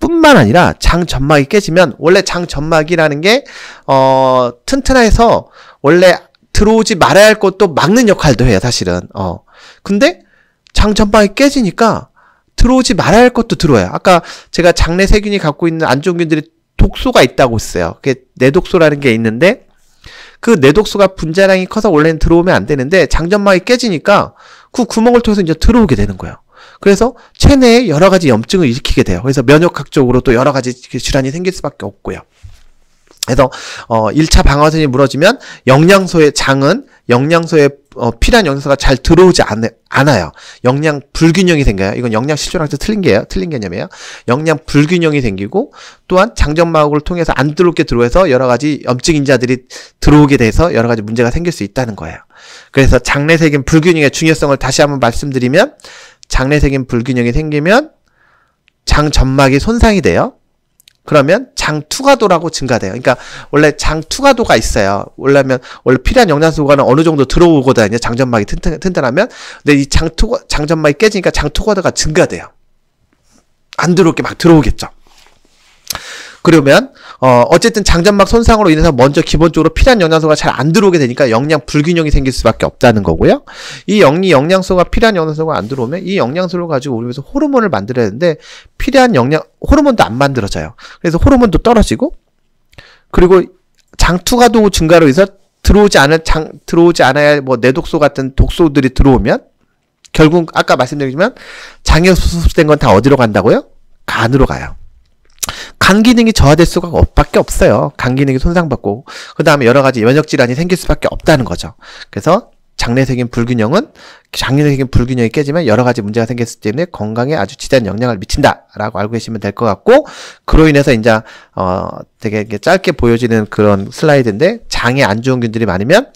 S1: 뿐만 아니라 장 점막이 깨지면 원래 장 점막이라는 게 튼튼해서 원래 들어오지 말아야 할 것도 막는 역할도 해요, 사실은. 근데 장 점막이 깨지니까 들어오지 말아야 할 것도 들어와요. 아까 제가 장내 세균이 갖고 있는 안 좋은 균들이 독소가 있다고 했어요. 그게 내독소라는 게 있는데 그 내독소가 분자량이 커서 원래는 들어오면 안 되는데 장점막이 깨지니까 그 구멍을 통해서 이제 들어오게 되는 거예요. 그래서 체내에 여러 가지 염증을 일으키게 돼요. 그래서 면역학적으로 또 여러 가지 질환이 생길 수밖에 없고요. 그래서 1차 방어선이 무너지면 장은 영양소에 필요한 영양소가 잘 들어오지 않아요. 영양 불균형이 생겨요. 이건 영양 실조랑 틀린 개념이에요. 영양 불균형이 생기고 또한 장점막을 통해서 안 들어오게 들어와서 여러 가지 염증 인자들이 들어오게 돼서 여러 가지 문제가 생길 수 있다는 거예요. 그래서 장내세균 불균형의 중요성을 다시 한번 말씀드리면 장내세균 불균형이 생기면 장점막이 손상이 돼요. 그러면 장투과도라고 증가돼요. 그러니까 원래 장투과도가 있어요. 원래 필요한 영양소가 어느 정도 들어오거든요. 장점막이 튼튼하면. 근데 이 장점막이 깨지니까 장투과도가 증가돼요. 안 들어올 게 막 들어오겠죠. 그러면 어쨌든 장점막 손상으로 인해서 먼저 기본적으로 필요한 영양소가 잘 안 들어오게 되니까 영양 불균형이 생길 수밖에 없다는 거고요. 이 영양소가 필요한 영양소가 안 들어오면 이 영양소를 가지고 우리 몸에서 호르몬을 만들어야 되는데 필요한 호르몬도 안 만들어져요. 그래서 호르몬도 떨어지고 그리고 장투과도 증가로 해서 들어오지 않아야 할 내독소 같은 독소들이 들어오면 결국 아까 말씀드리지만 장에 수습된 건 다 어디로 간다고요? 간으로 가요. 간 기능이 저하될 수가 밖에 없어요. 간 기능이 손상받고 그 다음에 여러 가지 면역 질환이 생길 수밖에 없다는 거죠. 그래서 장내세균 불균형이 깨지면 여러 가지 문제가 생겼기 때문에 건강에 아주 지대한 영향을 미친다라고 알고 계시면 될 것 같고 그로 인해서 이제 되게 짧게 보여지는 그런 슬라이드인데 장에 안 좋은 균들이 많으면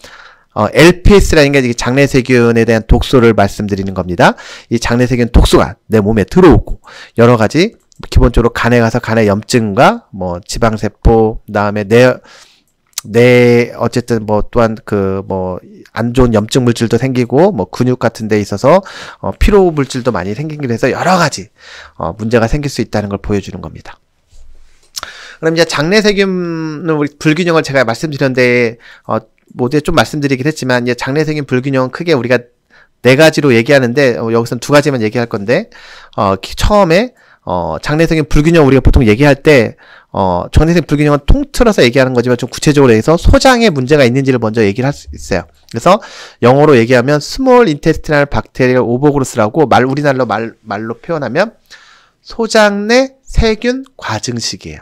S1: LPS라는 게 장내세균에 대한 독소를 말씀드리는 겁니다. 이 장내세균 독소가 내 몸에 들어오고 여러 가지 기본적으로 간에 가서 간의 염증과 지방세포 그다음에 어쨌든 또한 안 좋은 염증 물질도 생기고 근육 같은 데 있어서 피로 물질도 많이 생기기도 해서 여러 가지 문제가 생길 수 있다는 걸 보여주는 겁니다. 그럼 이제 장내세균 불균형을 제가 말씀드렸는데 모두에 좀 말씀드리긴 했지만 이제 장내세균 불균형은 크게 우리가 4가지로 얘기하는데 여기서는 2가지만 얘기할 건데 처음에 장내세균 불균형 우리가 보통 얘기할 때 장내세균 불균형은 통틀어서 얘기하는 거지만 좀 구체적으로 해서 소장에 문제가 있는지를 먼저 얘기를 할 수 있어요. 그래서 영어로 얘기하면 Small Intestinal Bacterial Overgrowth라고 우리나라로 말로 표현하면 소장 내 세균 과증식이에요.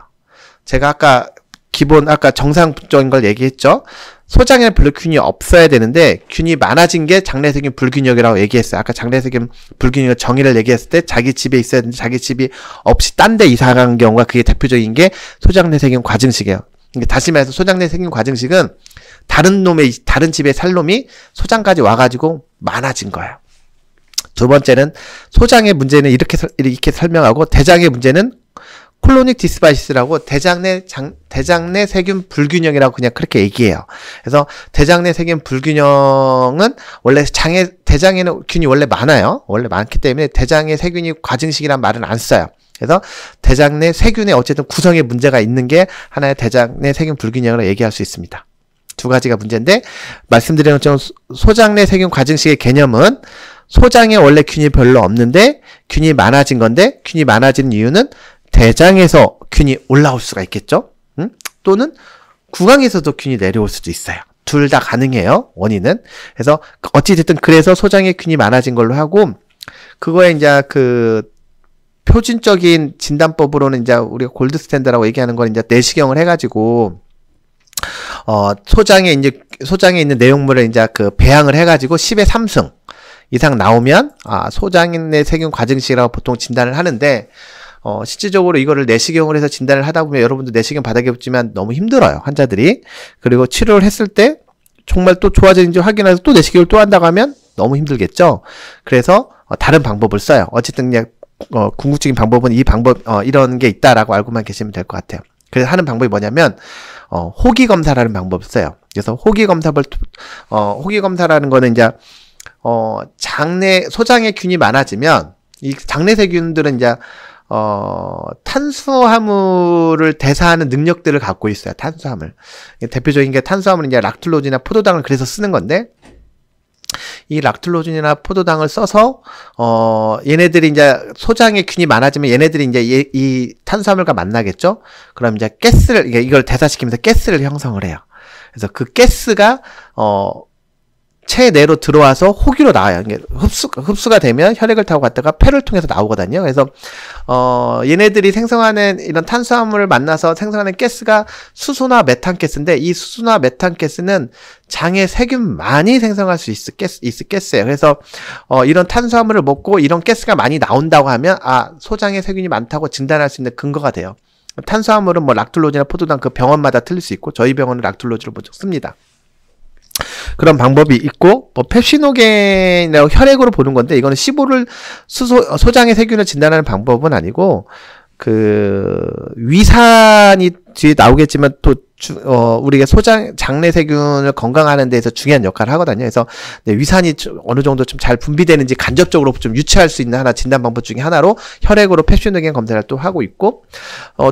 S1: 제가 아까 정상적인 걸 얘기했죠. 소장에는 별로 균이 없어야 되는데 균이 많아진 게 장내세균 불균형이라고 얘기했어요. 아까 장내세균 불균형의 정의를 얘기했을 때 자기 집에 있어야 되는데 자기 집이 없이 딴 데 이사 간 경우가 그게 대표적인 게 소장내세균 과증식이에요. 다시 말해서 소장내세균 과증식은 다른 집에 살 놈이 소장까지 와가지고 많아진 거예요. 두 번째는 소장의 문제는 이렇게 설명하고 대장의 문제는 콜로닉 디스바시스라고 대장내 세균 불균형이라고 그냥 그렇게 얘기해요. 그래서 대장내 세균 불균형은 원래 대장에는 균이 원래 많아요. 원래 많기 때문에 대장의 세균이 과증식이란 말은 안 써요. 그래서 대장내 세균의 어쨌든 구성에 문제가 있는 게 하나의 대장내 세균 불균형으로 얘기할 수 있습니다. 2가지가 문제인데 말씀드린 것처럼 소장내 세균 과증식의 개념은 소장에 원래 균이 별로 없는데 균이 많아진 건데 균이 많아진 이유는 대장에서 균이 올라올 수가 있겠죠? 또는 구강에서도 균이 내려올 수도 있어요. 둘 다 가능해요. 원인은. 그래서 어찌됐든 그래서 소장에 균이 많아진 걸로 하고 그거에 이제 표준적인 진단법으로는 이제 우리가 골드 스탠드라고 얘기하는 건 이제 내시경을 해가지고 소장에 있는 내용물을 이제 배양을 해가지고 10의 3승 이상 나오면 소장의 세균 과증식이라고 보통 진단을 하는데 실질적으로 이거를 내시경을 해서 진단을 하다 보면 여러분도 내시경 받아보지만 너무 힘들어요. 환자들이. 그리고 치료를 했을 때 정말 또 좋아지는지 확인해서 또 내시경을 또 한다고 하면 너무 힘들겠죠. 그래서 다른 방법을 써요. 어쨌든 그냥 궁극적인 방법은 이 방법 이런 게 있다라고 알고만 계시면 될 것 같아요. 그래서 하는 방법이 뭐냐면 호기 검사라는 방법을 써요. 그래서 호기 검사라는 거는 이제 소장에 균이 많아지면 이 장내세균들은 이제 탄수화물을 대사하는 능력들을 갖고 있어요. 탄수화물. 대표적인 게 탄수화물은 이제 락툴로즈나 포도당을 그래서 쓰는 건데 이 락툴로준이나 포도당을 써서 얘네들이 이제 소장의 균이 많아지면 얘네들이 이제 이 탄수화물과 만나겠죠. 그럼 이제 가스를 이걸 대사시키면서 가스를 형성을 해요. 그래서 그 가스가 체내로 들어와서 호기로 나와요. 이게 흡수가 되면 혈액을 타고 갔다가 폐를 통해서 나오거든요. 그래서 얘네들이 생성하는 이런 탄수화물을 만나서 생성하는 가스가 수소나 메탄가스인데, 이 수소나 메탄가스는 장에 세균 많이 생성할 수 있을 가스예요. 그래서 이런 탄수화물을 먹고 이런 가스가 많이 나온다고 하면 소장에 세균이 많다고 진단할 수 있는 근거가 돼요. 탄수화물은 뭐 락툴로즈나 포도당 그 병원마다 틀릴 수 있고, 저희 병원은 락툴로즈를 먼저 씁니다. 그런 방법이 있고, 뭐 펩시노겐이라고 혈액으로 보는 건데, 이거는 15를 소장의 세균을 진단하는 방법은 아니고, 위산이 뒤에 나오겠지만 또 우리가 장내 세균을 건강하는 데서 중요한 역할을 하거든요. 그래서 위산이 어느 정도 좀 잘 분비되는지 간접적으로 좀 유추할 수 있는 진단 방법 중에 하나로 혈액으로 펩시노겐 검사를 또 하고 있고,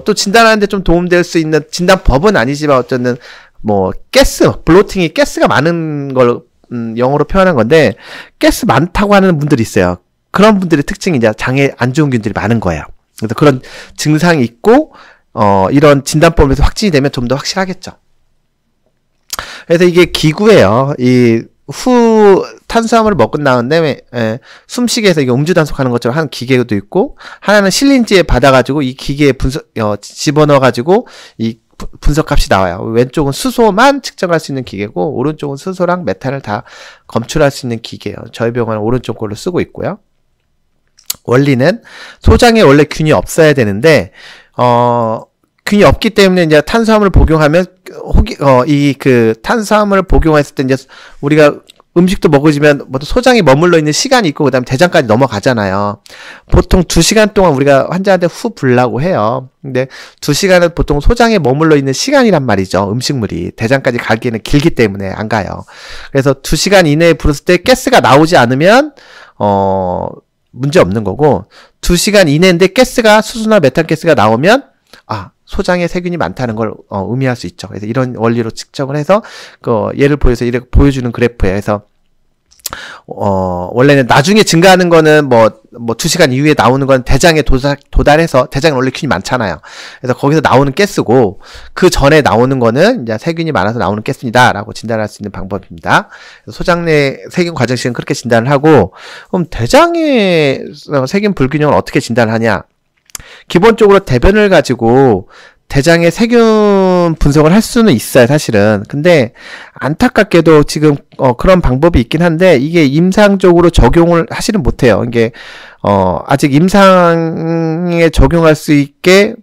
S1: 또 진단하는 데 좀 도움될 수 있는 진단법은 아니지만 어쨌든 뭐 블로팅이 가스가 많은 걸 영어로 표현한 건데, 가스 많다고 하는 분들이 있어요. 그런 분들의 특징이 이제 장에 안 좋은 균들이 많은 거예요. 그래서 그런 증상이 있고 이런 진단법에서 확진이 되면 좀 더 확실하겠죠. 그래서 이게 기구예요. 탄수화물을 먹고 나온 다음에 숨쉬기에서 이게 음주 단속하는 것처럼 하는 기계도 있고, 하나는 실린지에 받아가지고 이 기계에 집어넣어가지고 이 분석값이 나와요. 왼쪽은 수소만 측정할 수 있는 기계고, 오른쪽은 수소랑 메탄을 다 검출할 수 있는 기계예요. 저희 병원은 오른쪽 걸로 쓰고 있고요. 원리는 소장에 원래 균이 없어야 되는데 균이 없기 때문에 이제 탄수화물을 복용하면 탄수화물을 복용했을 때 이제 우리가 음식도 먹으면 소장이 머물러 있는 시간이 있고 그다음에 대장까지 넘어가잖아요. 보통 2시간 동안 우리가 환자한테 후 불라고 해요. 근데 2시간은 보통 소장에 머물러 있는 시간이란 말이죠. 음식물이 대장까지 가기에는 길기 때문에 안 가요. 그래서 2시간 이내에 불었을 때 가스가 나오지 않으면 문제 없는 거고, 2시간 이내인데 가스가 수소나 메탄가스가 나오면 소장에 세균이 많다는 걸 의미할 수 있죠. 그래서 이런 원리로 측정을 해서 예를 보여서 이렇게 보여주는 그래프예요. 그래서 원래는 나중에 증가하는 거는 뭐 2시간 이후에 나오는 건 대장에 도달해서, 대장에 원래 균이 많잖아요. 그래서 거기서 나오는 가스고, 그 전에 나오는 거는 이제 세균이 많아서 나오는 가스입니다 라고 진단할 수 있는 방법입니다. 소장 내 세균 과정식은 그렇게 진단을 하고, 그럼 대장의 세균 불균형을 어떻게 진단을 하냐? 기본적으로 대변을 가지고 대장의 세균 분석을 할 수는 있어요, 사실은. 근데 안타깝게도 지금 그런 방법이 있긴 한데, 이게 임상적으로 적용을 하지는 못해요. 이게 아직 임상에 적용할 수 있게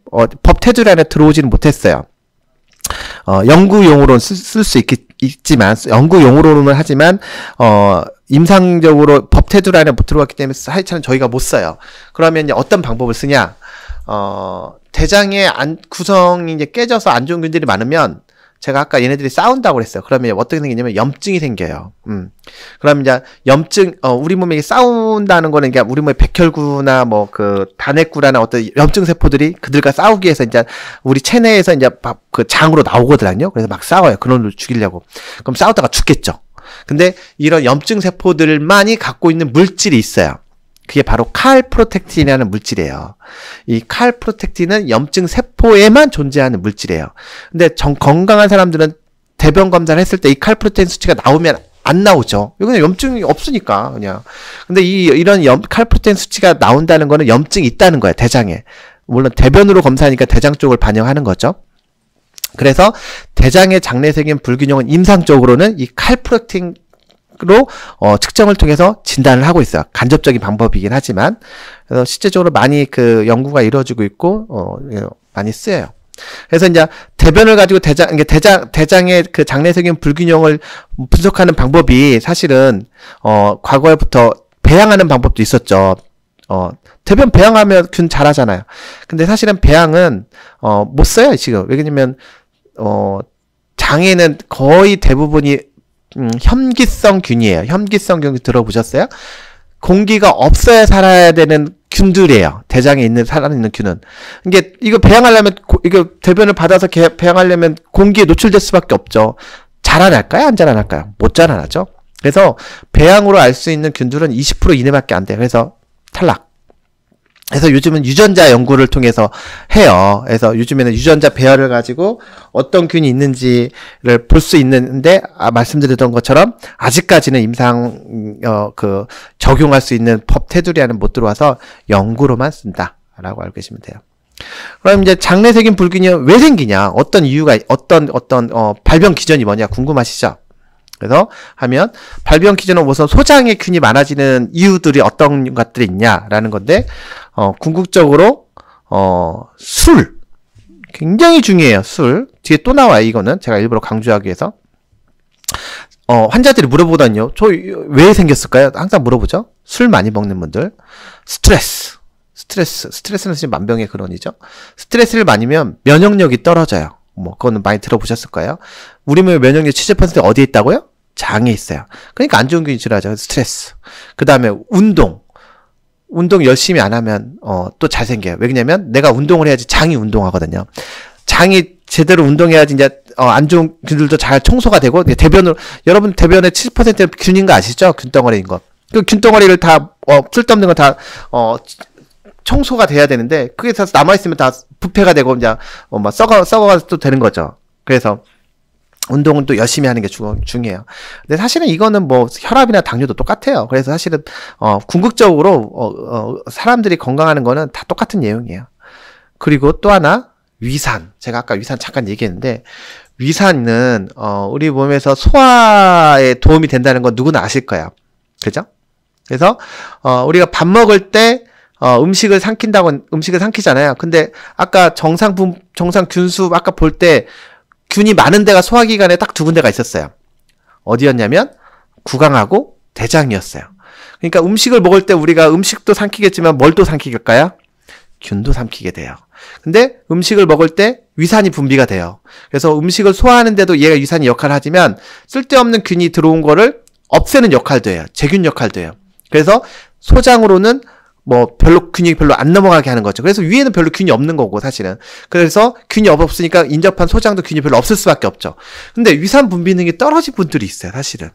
S1: 법 테두리 안에 들어오지는 못했어요. 연구용으로는 쓸 수 있지만, 연구용으로는 하지만 임상적으로 법 테두리 안에 못 들어왔기 때문에 하여튼 저희가 못 써요. 그러면 이제 어떤 방법을 쓰냐? 대장의 구성이 이제 깨져서 안 좋은 균들이 많으면, 제가 아까 얘네들이 싸운다고 그랬어요. 그러면 어떻게 생기냐면 염증이 생겨요. 그러면 이제 우리 몸에 싸운다는 거는 이게 우리 몸의 백혈구나 단핵구라나 어떤 염증 세포들이 그들과 싸우기 위해서 이제 우리 체내에서 이제 그 장으로 나오거든요. 그래서 막 싸워요. 그놈을 죽이려고. 그럼 싸우다가 죽겠죠. 근데 이런 염증 세포들만이 갖고 있는 물질이 있어요. 그게 바로 칼프로텍틴이라는 물질이에요. 이 칼프로텍틴은 염증 세포에만 존재하는 물질이에요. 근데 건강한 사람들은 대변 검사를 했을 때 이 칼프로텍틴 수치가 나오면 안 나오죠. 이거는 염증이 없으니까 그냥. 근데 이런 칼프로텍틴 수치가 나온다는 거는 염증이 있다는 거예요, 대장에. 물론 대변으로 검사하니까 대장 쪽을 반영하는 거죠. 그래서 대장의 장내세균 불균형은 임상적으로는 이 칼프로텍틴 로 측정을 통해서 진단을 하고 있어요. 간접적인 방법이긴 하지만. 그래서 실제적으로 많이 연구가 이루어지고 있고 많이 쓰여요. 그래서 이제 대변을 가지고 대장의 그 장내세균 불균형을 분석하는 방법이 사실은 과거에부터 배양하는 방법도 있었죠. 대변 배양하면 균 자라잖아요. 근데 사실은 배양은 못 써요, 지금. 왜냐면 장에는 거의 대부분이 혐기성 균이에요. 혐기성 균 들어보셨어요? 공기가 없어야 살아야 되는 균들이에요. 대장에 살아있는 균은. 이거 배양하려면, 이거 대변을 받아서 배양하려면 공기에 노출될 수밖에 없죠. 자라날까요? 안 자라날까요? 못 자라나죠? 그래서 배양으로 알 수 있는 균들은 20% 이내밖에 안 돼요. 그래서 탈락. 그래서 요즘은 유전자 연구를 통해서 해요. 그래서 요즘에는 유전자 배열을 가지고 어떤 균이 있는지를 볼 수 있는데, 말씀드렸던 것처럼 아직까지는 적용할 수 있는 법 테두리 안에 못 들어와서 연구로만 쓴다라고 알고 계시면 돼요. 그럼 이제 장내세균 불균이 왜 생기냐? 어떤 이유가, 발병 기전이 뭐냐? 궁금하시죠? 그래서 하면 발병 기전은 우선 소장의 균이 많아지는 이유들이 어떤 것들이 있냐라는 건데, 궁극적으로 술 굉장히 중요해요. 술 뒤에 또 나와요. 이거는 제가 일부러 강조하기 위해서. 환자들이 물어보거든요. 저 왜 생겼을까요? 항상 물어보죠. 술 많이 먹는 분들. 스트레스는 사실 만병의 근원이죠. 스트레스를 많이면 면역력이 떨어져요. 그거는 많이 들어보셨을 거예요. 우리 몸의 면역력 70% 어디에 있다고요? 장에 있어요. 그러니까 안 좋은 균이 질환하죠. 스트레스. 그 다음에 운동 열심히 안 하면 또 잘 생겨요. 왜냐면 내가 운동을 해야지 장이 운동하거든요. 장이 제대로 운동해야지 이제 안 좋은 균들도 잘 청소가 되고, 여러분 대변의 70%는 균인 거 아시죠? 균덩어리인 거. 그 균덩어리를 다 쓸데없는 거 다 청소가 돼야 되는데, 그게 다 남아있으면 다 부패가 되고, 이제, 썩어가서 또 되는 거죠. 그래서, 운동은 또 열심히 하는 게 중요해요. 근데 사실은 이거는 혈압이나 당뇨도 똑같아요. 그래서 사실은, 궁극적으로, 사람들이 건강하는 거는 다 똑같은 내용이에요. 그리고 또 하나, 위산. 제가 아까 위산 잠깐 얘기했는데, 위산은, 우리 몸에서 소화에 도움이 된다는 건 누구나 아실 거예요. 그죠? 그래서, 우리가 밥 먹을 때, 음식을 삼키잖아요. 근데 아까 정상 균수 아까 볼 때 균이 많은 데가 소화기관에 딱 두 군데가 있었어요. 어디였냐면 구강하고 대장이었어요. 그러니까 음식을 먹을 때 우리가 음식도 삼키겠지만 뭘 또 삼키겠까요? 균도 삼키게 돼요. 근데 음식을 먹을 때 위산이 분비가 돼요. 그래서 음식을 소화하는데도 얘가 위산이 역할을 하지만 쓸데없는 균이 들어온 거를 없애는 역할도 해요. 제균 역할도 해요. 그래서 소장으로는 균이 별로 안 넘어가게 하는 거죠. 그래서 위에는 별로 균이 없는 거고, 사실은. 그래서 균이 없으니까 인접한 소장도 균이 별로 없을 수밖에 없죠. 근데 위산 분비 기능이 떨어진 분들이 있어요, 사실은.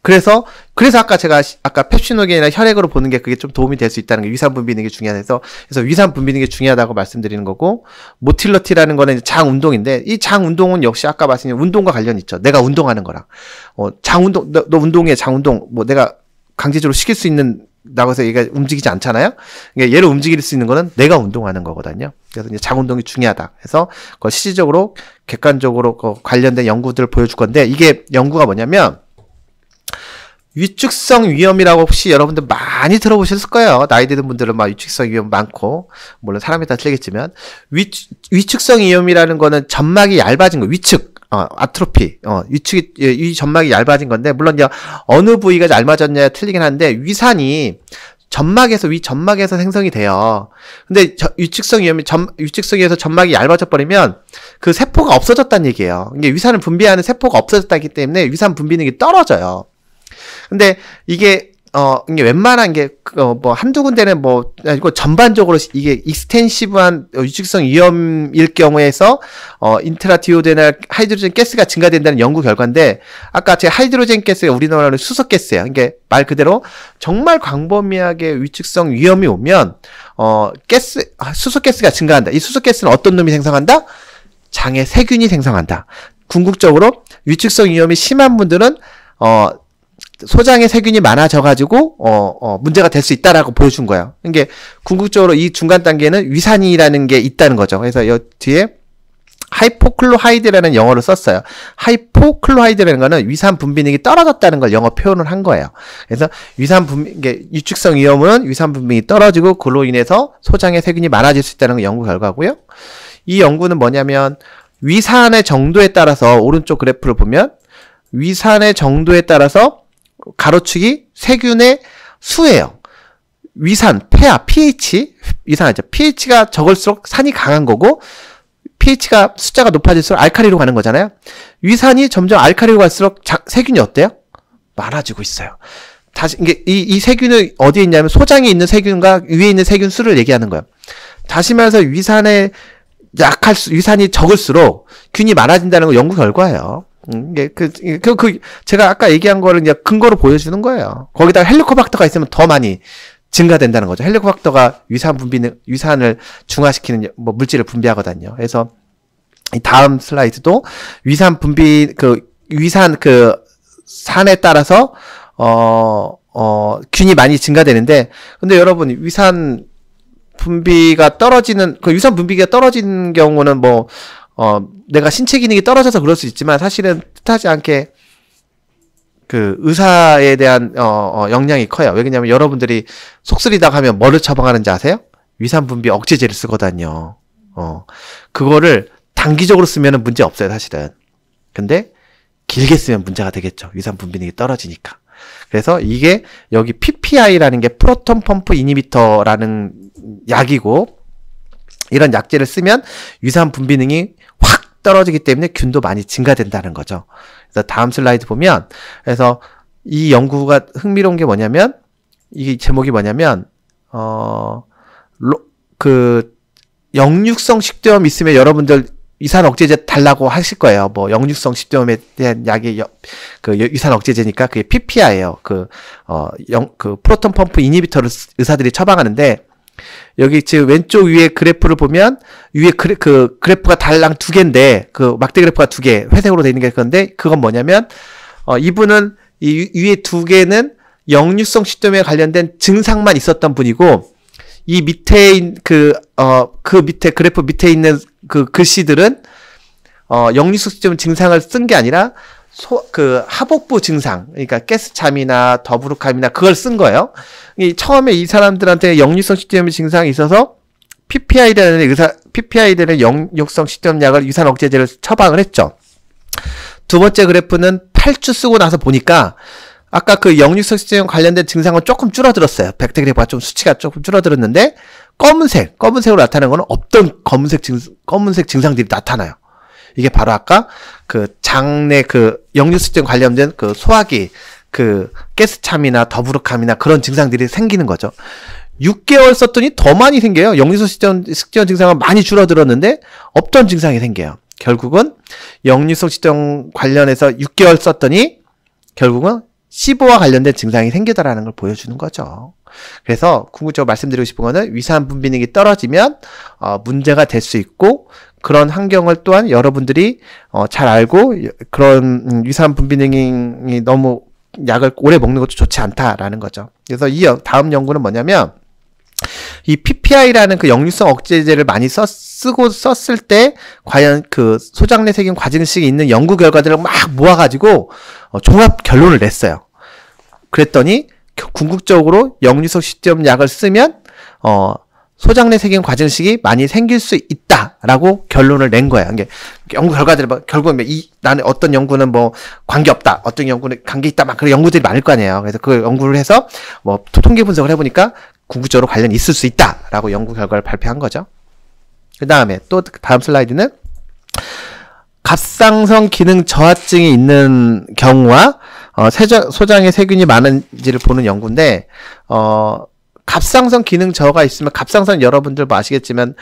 S1: 그래서 아까 펩시노겐이나 혈액으로 보는 게 그게 좀 도움이 될 수 있다는 게 위산 분비 기능이 중요해서, 그래서 위산 분비 기능이 중요하다고 말씀드리는 거고, 모틸러티라는 거는 장 운동인데, 이 장 운동은 역시 아까 말씀드린 운동과 관련이 있죠. 내가 운동하는 거랑. 장 운동, 너 운동해, 장 운동. 내가 강제적으로 시킬 수 있는, 라고 해서 얘가 움직이지 않잖아요? 그러니까 얘를 움직일 수 있는 거는 내가 운동하는 거거든요. 그래서 이제 장 운동이 중요하다. 그래서 그걸 실질적으로, 객관적으로 관련된 연구들을 보여줄 건데, 이게 연구가 뭐냐면, 위축성 위염이라고 혹시 여러분들 많이 들어보셨을 거예요. 나이 드는 분들은 위축성 위염 많고, 물론 사람에 따라 틀리겠지만, 위축성 위염이라는 거는 점막이 얇아진 거, 아트로피, 이 점막이 얇아진 건데, 물론 이제 어느 부위가 얇아졌냐에 틀리긴 한데, 위산이 위점막에서 생성이 돼요. 근데 위축성이어서 점막이 얇아져 버리면 그 세포가 없어졌다는 얘기예요. 이게 위산을 분비하는 세포가 없어졌다기 때문에 위산 분비 능력이 떨어져요. 근데 이게 웬만한 게, 한두 군데는 이거 전반적으로 이게 익스텐시브한 위축성 위염일 경우에서, 인트라디오데날 하이드로젠 가스가 증가된다는 연구 결과인데, 아까 제가 하이드로젠 가스가 우리나라는 수소가스예요. 이게 말 그대로 정말 광범위하게 위축성 위염이 오면, 수소가스가 증가한다. 이 수소가스는 어떤 놈이 생성한다? 장에 세균이 생성한다. 궁극적으로 위축성 위염이 심한 분들은, 소장에 세균이 많아져가지고, 문제가 될 수 있다라고 보여준 거예요. 이게, 궁극적으로 이 중간 단계는 위산이라는 게 있다는 거죠. 그래서 여 뒤에, 하이포클로하이드라는 영어를 썼어요. 하이포클로하이드라는 거는 위산 분비능이 떨어졌다는 걸 영어 표현을 한 거예요. 그래서 위축성 위염은 위산 분비능이 떨어지고, 그로 인해서 소장에 세균이 많아질 수 있다는 건 연구 결과고요. 이 연구는 뭐냐면, 위산의 정도에 따라서, 오른쪽 그래프를 보면, 위산의 정도에 따라서, 가로축이 세균의 수예요. 위산, 폐하, pH, 이상하죠. pH가 적을수록 산이 강한 거고, pH가 숫자가 높아질수록 알칼리로 가는 거잖아요. 위산이 점점 알칼리로 갈수록 세균이 어때요? 많아지고 있어요. 다시, 이 세균은 어디에 있냐면 소장에 있는 세균과 위에 있는 세균 수를 얘기하는 거예요. 다시 말해서 위산이 적을수록 균이 많아진다는 거 연구 결과예요. 제가 아까 얘기한 거를 이제 근거로 보여주는 거예요. 거기다가 헬리코박터가 있으면 더 많이 증가된다는 거죠. 헬리코박터가 위산을 중화시키는 뭐 물질을 분비하거든요. 그래서 이 다음 슬라이드도 위산 분비, 위산 산에 따라서, 균이 많이 증가되는데, 근데 여러분, 위산 분비가 떨어지는 경우는 내가 신체 기능이 떨어져서 그럴 수 있지만, 사실은 뜻하지 않게, 의사에 대한, 영향이 커요. 왜냐면 여러분들이 속 쓰리다가 하면 뭐를 처방하는지 아세요? 위산 분비 억제제를 쓰거든요. 그거를 단기적으로 쓰면은 문제 없어요, 사실은. 근데, 길게 쓰면 문제가 되겠죠. 위산 분비능이 떨어지니까. 그래서 이게 여기 PPI라는 게 프로톤 펌프 이니비터라는 약이고, 이런 약제를 쓰면 위산 분비능이 확 떨어지기 때문에 균도 많이 증가된다는 거죠. 그래서 다음 슬라이드 보면, 그래서 이 연구가 흥미로운 게 뭐냐면, 이 제목이 뭐냐면, 역류성 식도염 있으면 여러분들 위산 억제제 달라고 하실 거예요. 역류성 식도염에 대한 약이 위산 억제제니까 그게 PPI예요. 프로톤 펌프 이니비터를 의사들이 처방하는데, 여기 지금 왼쪽 위에 그래프를 보면, 위에 그래프가 달랑 두 개인데, 막대 그래프가 두 개, 회색으로 되어 있는 게 그건데, 그건 뭐냐면, 이분은 이 위에 두 개는 역류성 식도염에 관련된 증상만 있었던 분이고, 이 밑에 밑에 그래프 밑에 있는 글씨들은 역류성 식도염 증상을 쓴 게 아니라 하복부 증상, 그러니까 가스참이나 더부룩함이나 그걸 쓴 거예요. 처음에 이 사람들한테 역류성 식도염 증상이 있어서 PPI라는 역류성 식도염 약을 위산 억제제를 처방을 했죠. 두 번째 그래프는 8주 쓰고 나서 보니까 아까 역류성 식도염 관련된 증상은 조금 줄어들었어요. 백태 그래프가 좀 수치가 조금 줄어들었는데, 검은색으로 나타나는 거는 없던 검은색 증상들이 나타나요. 이게 바로 아까 장내 역류성 식도염 관련된 소화기, 가스참이나 더부룩함이나 그런 증상들이 생기는 거죠. 6개월 썼더니 더 많이 생겨요. 역류성 식도염 증상은 많이 줄어들었는데, 없던 증상이 생겨요. 결국은 역류성 식도염 관련해서 6개월 썼더니, 결국은 시보와 관련된 증상이 생기더라는 걸 보여주는 거죠. 그래서 궁극적으로 말씀드리고 싶은 거는 위산 분비능이 떨어지면 문제가 될 수 있고, 그런 환경을 또한 여러분들이 잘 알고, 그런 위산 분비능이 너무 약을 오래 먹는 것도 좋지 않다라는 거죠. 그래서 이 다음 연구는 뭐냐면, 이 PPI라는 역류성 억제제를 많이 썼을 때 과연 소장내 세균 과증식이 있는 연구 결과들을 막 모아가지고 종합 결론을 냈어요. 그랬더니 궁극적으로 역류성 식도염 약을 쓰면 소장내 세균 과증식이 많이 생길 수 있다라고 결론을 낸 거예요. 이게 연구 결과들 결국은 나는 어떤 연구는 관계 없다, 어떤 연구는 관계 있다, 막 그런 연구들이 많을 거 아니에요. 그래서 그 연구를 해서 통계 분석을 해보니까 궁극적으로 관련이 있을 수 있다라고 연구 결과를 발표한 거죠. 그 다음에 또 다음 슬라이드는 갑상선 기능 저하증이 있는 경우와 소장에 세균이 많은지를 보는 연구인데, 갑상선 기능 저하가 있으면, 갑상선 여러분들 아시겠지만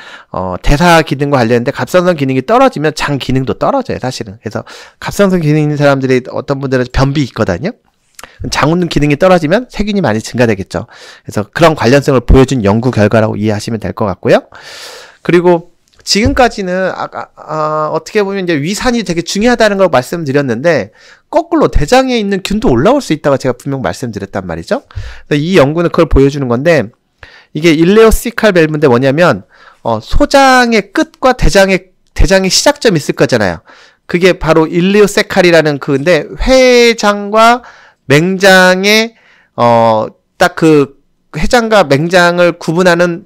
S1: 대사 기능과 관련된데, 갑상선 기능이 떨어지면 장 기능도 떨어져요, 사실은. 그래서 갑상선 기능 있는 사람들이 어떤 분들은 변비 있거든요. 장운동 기능이 떨어지면 세균이 많이 증가되겠죠. 그래서 그런 관련성을 보여준 연구 결과라고 이해하시면 될 것 같고요. 그리고 지금까지는 어떻게 보면 이제 위산이 되게 중요하다는 걸 말씀드렸는데, 거꾸로 대장에 있는 균도 올라올 수 있다고 제가 분명 말씀드렸단 말이죠. 이 연구는 그걸 보여주는 건데, 이게 일레오시칼 밸브인데 뭐냐면 소장의 끝과 대장의 시작점이 있을 거잖아요. 그게 바로 일레오세칼이라는 그인데, 회장과 맹장의 딱 회장과 맹장을 구분하는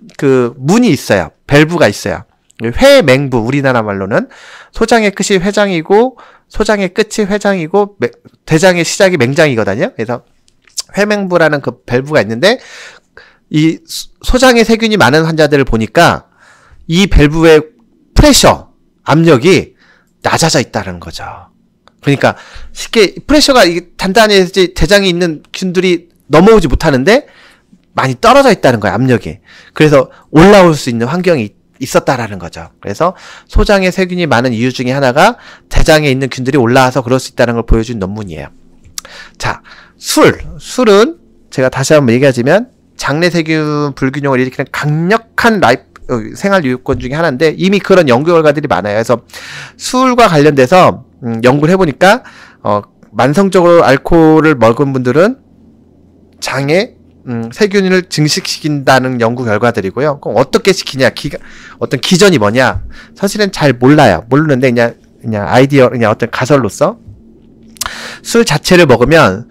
S1: 문이 있어요. 밸브가 있어요. 회맹부, 우리나라 말로는 소장의 끝이 회장이고 소장의 끝이 회장이고 대장의 시작이 맹장이거든요. 그래서 회맹부라는 밸브가 있는데, 이 소장의 세균이 많은 환자들을 보니까 이 밸브의 프레셔, 압력이 낮아져 있다는 거죠. 그러니까 쉽게 프레셔가 단단해야지 대장에 있는 균들이 넘어오지 못하는데 많이 떨어져 있다는 거예요, 압력이. 그래서 올라올 수 있는 환경이 있었다라는 거죠. 그래서 소장에 세균이 많은 이유 중에 하나가 대장에 있는 균들이 올라와서 그럴 수 있다는 걸 보여준 논문이에요. 자, 술은 제가 다시 한번 얘기하자면 장내 세균 불균형을 일으키는 강력한 생활 유효권 중에 하나인데 이미 그런 연구 결과들이 많아요. 그래서 술과 관련돼서 연구를 해보니까 만성적으로 알코올을 먹은 분들은 장에 세균을 증식시킨다는 연구 결과들이고요. 그럼 어떻게 시키냐? 어떤 기전이 뭐냐? 사실은 잘 몰라요. 모르는데 그냥 아이디어, 그냥 어떤 가설로서 술 자체를 먹으면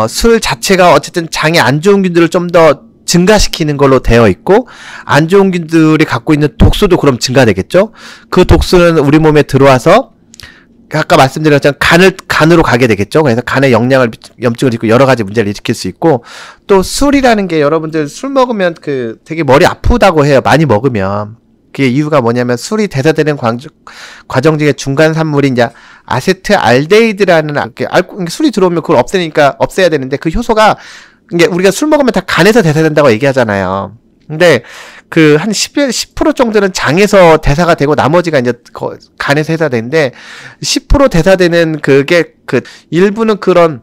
S1: 술 자체가 어쨌든 장에 안 좋은 균들을 좀 더 증가시키는 걸로 되어 있고 안 좋은 균들이 갖고 있는 독소도 그럼 증가되겠죠. 그 독소는 우리 몸에 들어와서 아까 말씀드린 것처럼 간으로 가게 되겠죠. 그래서 간에 염증을 일으키고 여러 가지 문제를 일으킬 수 있고 또 술이라는 게 여러분들 술 먹으면 되게 머리 아프다고 해요. 많이 먹으면. 그게 이유가 뭐냐면 술이 대사되는 과정 중에 중간 산물이 이제 아세트알데히드라는 술이 들어오면 그걸 없애야 되는데 그 효소가 이게 우리가 술 먹으면 다 간에서 대사된다고 얘기하잖아요. 근데 한 10% 정도는 장에서 대사가 되고 나머지가 이제 간에서 대사되는데 10% 대사되는 그게 일부는 그런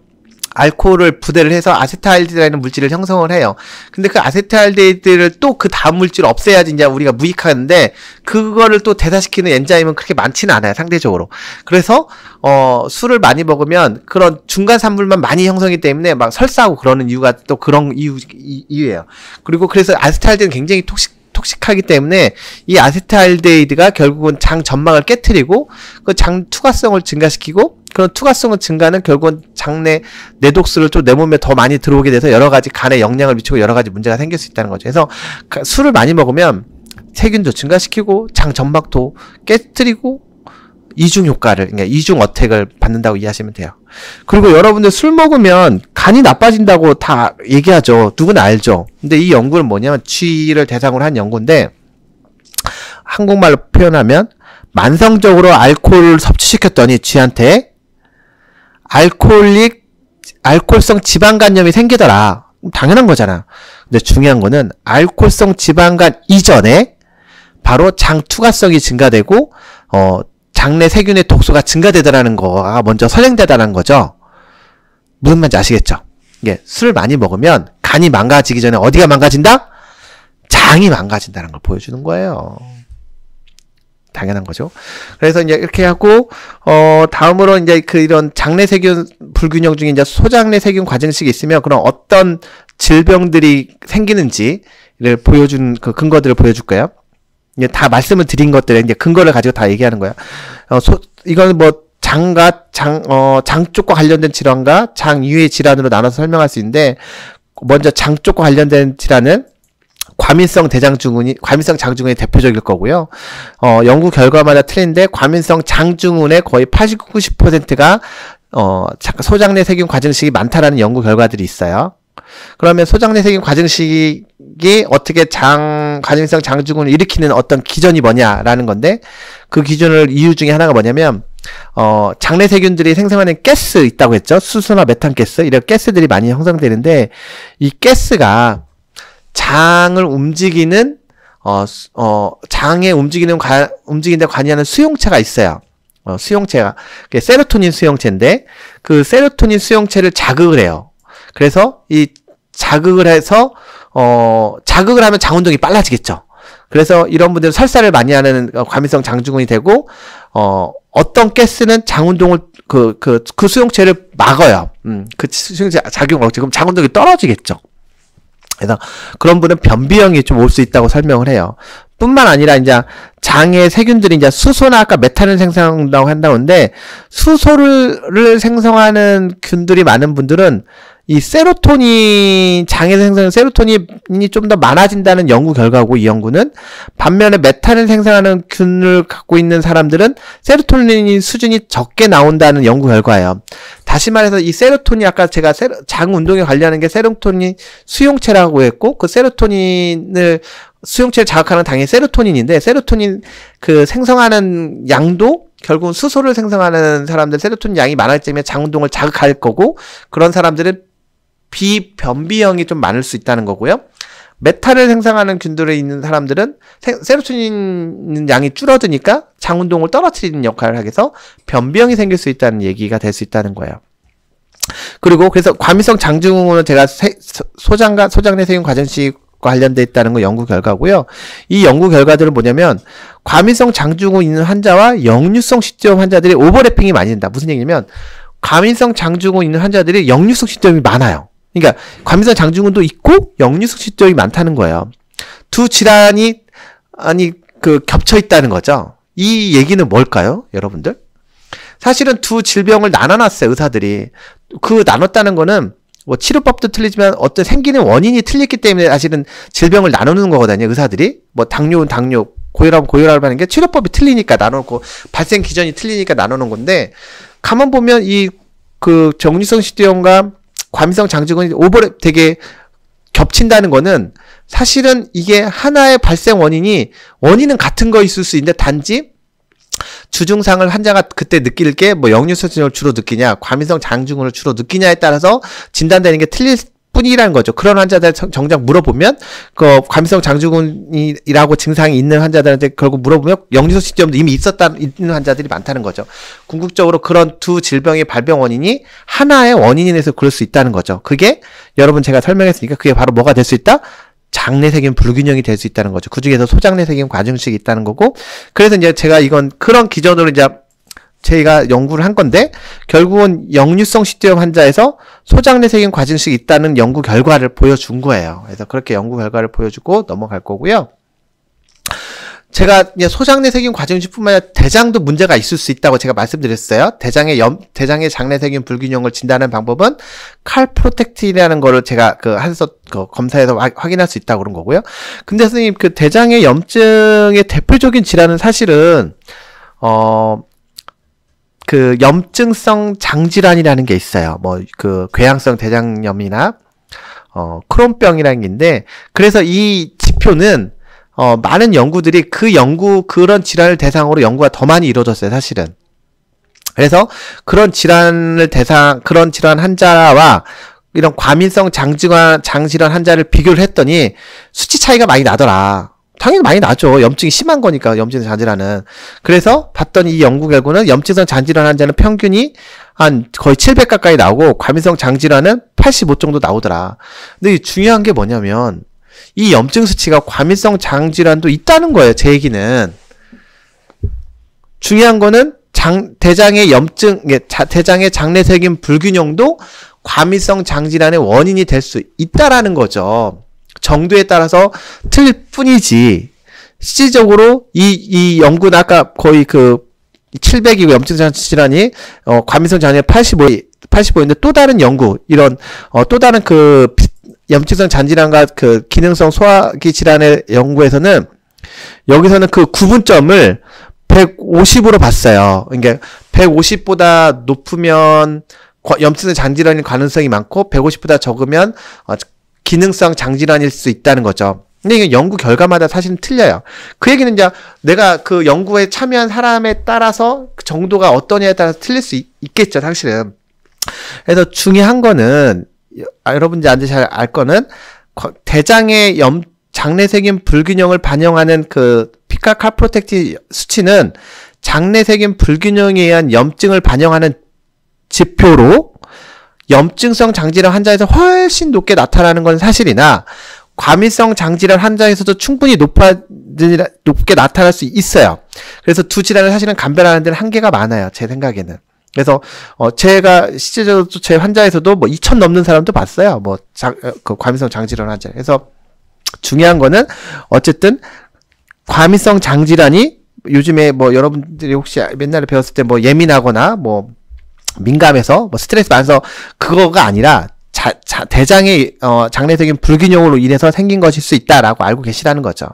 S1: 알코올을 부대를 해서 아세트알데히드라는 물질을 형성을 해요. 근데 그 아세트알데히드를 또 그 다음 물질을 없애야지 이제 우리가 무익하는데 그거를 또 대사시키는 엔자임은 그렇게 많지는 않아요, 상대적으로. 그래서 술을 많이 먹으면 그런 중간 산물만 많이 형성이기 때문에 막 설사하고 그러는 이유가 또 그런 이유예요. 그리고 그래서 아세트알데히드는 굉장히 톡식하기 때문에 이 아세트알데히드가 결국은 장 점막을 깨트리고 그 장 투과성을 증가시키고 그런 투과성의 증가는 결국은 장내 내독수를 좀 내 몸에 더 많이 들어오게 돼서 여러 가지 간에 영향을 미치고 여러 가지 문제가 생길 수 있다는 거죠. 그래서 술을 많이 먹으면 세균도 증가시키고 장 점막도 깨트리고 이중 효과를, 그러니까 이중 어택을 받는다고 이해하시면 돼요. 그리고 여러분들 술 먹으면 간이 나빠진다고 다 얘기하죠. 누구나 알죠. 근데 이 연구는 뭐냐면 쥐를 대상으로 한 연구인데 한국말로 표현하면 만성적으로 알코올을 섭취시켰더니 쥐한테 알코올성 지방간염이 생기더라. 당연한 거잖아. 근데 중요한 거는 알코올성 지방간 이전에 바로 장 투과성이 증가되고 장내 세균의 독소가 증가되더라는 거가 먼저 선행되다는 거죠. 무슨 말인지 아시겠죠? 이게 술 많이 먹으면 간이 망가지기 전에 어디가 망가진다? 장이 망가진다는 걸 보여주는 거예요. 당연한 거죠. 그래서 이제 이렇게 하고 다음으로 이제 이런 장내 세균 불균형 중에 이제 소장내 세균 과증식이 있으면 그런 어떤 질병들이 생기는지를 보여준 그 근거들을 보여줄 거예요. 이제 다 말씀을 드린 것들에 이제 근거를 가지고 다 얘기하는 거야. 이거는 뭐 장 쪽과 관련된 질환과 장 이외의 질환으로 나눠서 설명할 수 있는데 먼저 장 쪽과 관련된 질환은 과민성 장증후군이 대표적일 거고요. 연구 결과마다 틀린데 과민성 장증후군의 거의 89, 90%가 소장내 세균 과증식이 많다라는 연구 결과들이 있어요. 그러면 소장내 세균 과증식이 어떻게 과민성 장증후군을 일으키는 어떤 기전이 뭐냐라는 건데 그 기전을 이유 중에 하나가 뭐냐면 장내 세균들이 생성하는 가스 있다고 했죠. 수소나 메탄가스 이런 가스들이 많이 형성되는데 이 가스가 장을 움직이는 장에 움직이는데 관여하는 수용체가 있어요. 수용체가 세로토닌 수용체인데 그 세로토닌 수용체를 자극을 해요. 그래서 이 자극을 하면 장 운동이 빨라지겠죠. 그래서 이런 분들은 설사를 많이 하는 과민성 장증후군이 되고 어떤 가스는 장 운동을 그 수용체를 막아요. 그 수용체 작용을 그럼 장 운동이 떨어지겠죠. 그래서 그런 분은 변비형이 좀 올 수 있다고 설명을 해요. 뿐만 아니라 이제 장의 세균들이 이제 수소나 아까 메탄을 생성한다고 한다는데 수소를 생성하는 균들이 많은 분들은 이 장에서 생성하는 세로토닌이 좀 더 많아진다는 연구 결과고 이 연구는 반면에 메탄을 생성하는 균을 갖고 있는 사람들은 세로토닌 수준이 적게 나온다는 연구 결과예요. 다시 말해서 이 세로토닌 아까 제가 장 운동에 관련하는 게 세로토닌 수용체라고 했고 그 세로토닌을 수용체를 자극하는 당연히 세로토닌인데 세로토닌 생성하는 양도 결국은 수소를 생성하는 사람들 세로토닌 양이 많아지기 때문에 장 운동을 자극할 거고 그런 사람들은 비변비형이 좀 많을 수 있다는 거고요. 메탄을 생성하는 균들에 있는 사람들은 세로토닌 양이 줄어드니까 장운동을 떨어뜨리는 역할을 하게 해서 변비형이 생길 수 있다는 얘기가 될 수 있다는 거예요. 그리고 그래서 과민성 장증후군은 제가 소장과 소장내세균 과정식 관련돼 있다는 거 연구 결과고요. 이 연구 결과들은 뭐냐면 과민성 장증후군 있는 환자와 역류성 식도염 환자들이 오버래핑이 많이 된다. 무슨 얘기냐면 과민성 장증후군 있는 환자들이 역류성 식도염이 많아요. 그러니까 과민성 장증후군도 있고 역류성 식도염이 많다는 거예요. 두 질환이 겹쳐 있다는 거죠. 이 얘기는 뭘까요, 여러분들? 사실은 두 질병을 나눠놨어요, 의사들이. 그 나눴다는 거는 뭐 치료법도 틀리지만 어떤 생기는 원인이 틀렸기 때문에 사실은 질병을 나누는 거거든요, 의사들이. 뭐 당뇨는 당뇨, 고혈압은 고혈압을 하는 게 치료법이 틀리니까 나눠놓고 발생 기전이 틀리니까 나누는 건데, 가만 보면 역류성 식도염과 과민성 장증후군이 되게 겹친다는 거는 사실은 이게 하나의 발생 원인은 같은 거일 수 있는데 단지 주증상을 환자가 그때 느낄 게 뭐 역류성 식도염을 주로 느끼냐, 과민성 장증후군을 주로 느끼냐에 따라서 진단되는 게 틀릴 뿐이라는 거죠. 그런 환자들 정작 물어보면 그 과민성 장증후군이라고 증상이 있는 환자들한테 결국 물어보면 역류성 식도염도 이미 있는 환자들이 많다는 거죠. 궁극적으로 그런 두 질병의 발병 원인이 하나의 원인이 돼서 그럴 수 있다는 거죠. 그게 여러분 제가 설명했으니까 그게 바로 뭐가 될 수 있다? 장내세균 불균형이 될 수 있다는 거죠. 그 중에서 소장내세균 과증식이 있다는 거고, 그래서 이제 제가 이건 그런 기전으로 이제 제가 연구를 한 건데, 결국은 역류성 식도염 환자에서 소장내세균 과증식이 있다는 연구 결과를 보여준 거예요. 그래서 그렇게 연구 결과를 보여주고 넘어갈 거고요. 제가 이제 소장내세균 과증식뿐만 아니라 대장도 문제가 있을 수 있다고 제가 말씀드렸어요. 대장의 장내세균 불균형을 진단하는 방법은 칼프로텍틴이라는 거를 제가 검사해서 확인할 수 있다고 그런 거고요. 근데 선생님, 그 대장의 염증의 대표적인 질환은 사실은 그 염증성 장질환이라는 게 있어요. 뭐 그 궤양성 대장염이나 크론병이라는 게 있는데, 그래서 이 지표는 많은 연구들이 그런 질환을 대상으로 연구가 더 많이 이루어졌어요, 사실은. 그래서 그런 질환 환자와 이런 과민성 장질환 환자를 비교를 했더니 수치 차이가 많이 나더라. 당연히 많이 나죠. 염증이 심한 거니까, 염증성 장질환은. 그래서 봤더니 이 연구 결과는 염증성 장질환 환자는 평균이 한 거의 700 가까이 나오고, 과민성 장질환은 85 정도 나오더라. 근데 중요한 게 뭐냐면, 이 염증 수치가 과민성 장질환도 있다는 거예요, 제 얘기는. 중요한 거는 대장의 장내세균 불균형도 과민성 장질환의 원인이 될 수 있다라는 거죠. 정도에 따라서 틀릴 뿐이지, 실질적으로 이 연구는 아까 거의 700이고 염증성 질환이 과민성 장질환이 85인데 또 다른 연구, 또 다른 염증성 장질환과 기능성 소화기 질환의 연구에서는 여기서는 그 구분점을 150으로 봤어요. 그러니까 150보다 높으면 염증성 장질환일 가능성이 많고 150보다 적으면 기능성 장질환일 수 있다는 거죠. 근데 이게 연구 결과마다 사실은 틀려요. 그 얘기는 이제 내가 그 연구에 참여한 사람에 따라서 그 정도가 어떠냐에 따라서 틀릴 수 있겠죠, 사실은. 그래서 중요한 거는, 여러분들 아주 잘 알 거는, 대장의 장내세균 불균형을 반영하는 피칼 칼프로텍틴 수치는 장내세균 불균형에 의한 염증을 반영하는 지표로 염증성 장질환 환자에서 훨씬 높게 나타나는 건 사실이나, 과민성 장질환 환자에서도 충분히 높게 나타날 수 있어요. 그래서 두 질환을 사실은 감별하는 데는 한계가 많아요, 제 생각에는. 그래서 제가 실제적으로 제 환자에서도 뭐 2,000 넘는 사람도 봤어요. 과민성 장질환 환자. 그래서 중요한 거는 어쨌든 과민성 장질환이 요즘에 여러분들이 혹시 옛날에 배웠을 때 예민하거나 민감해서 스트레스 많아서 그거가 아니라 대장의 장내세균 불균형으로 인해서 생긴 것일 수 있다라고 알고 계시라는 거죠.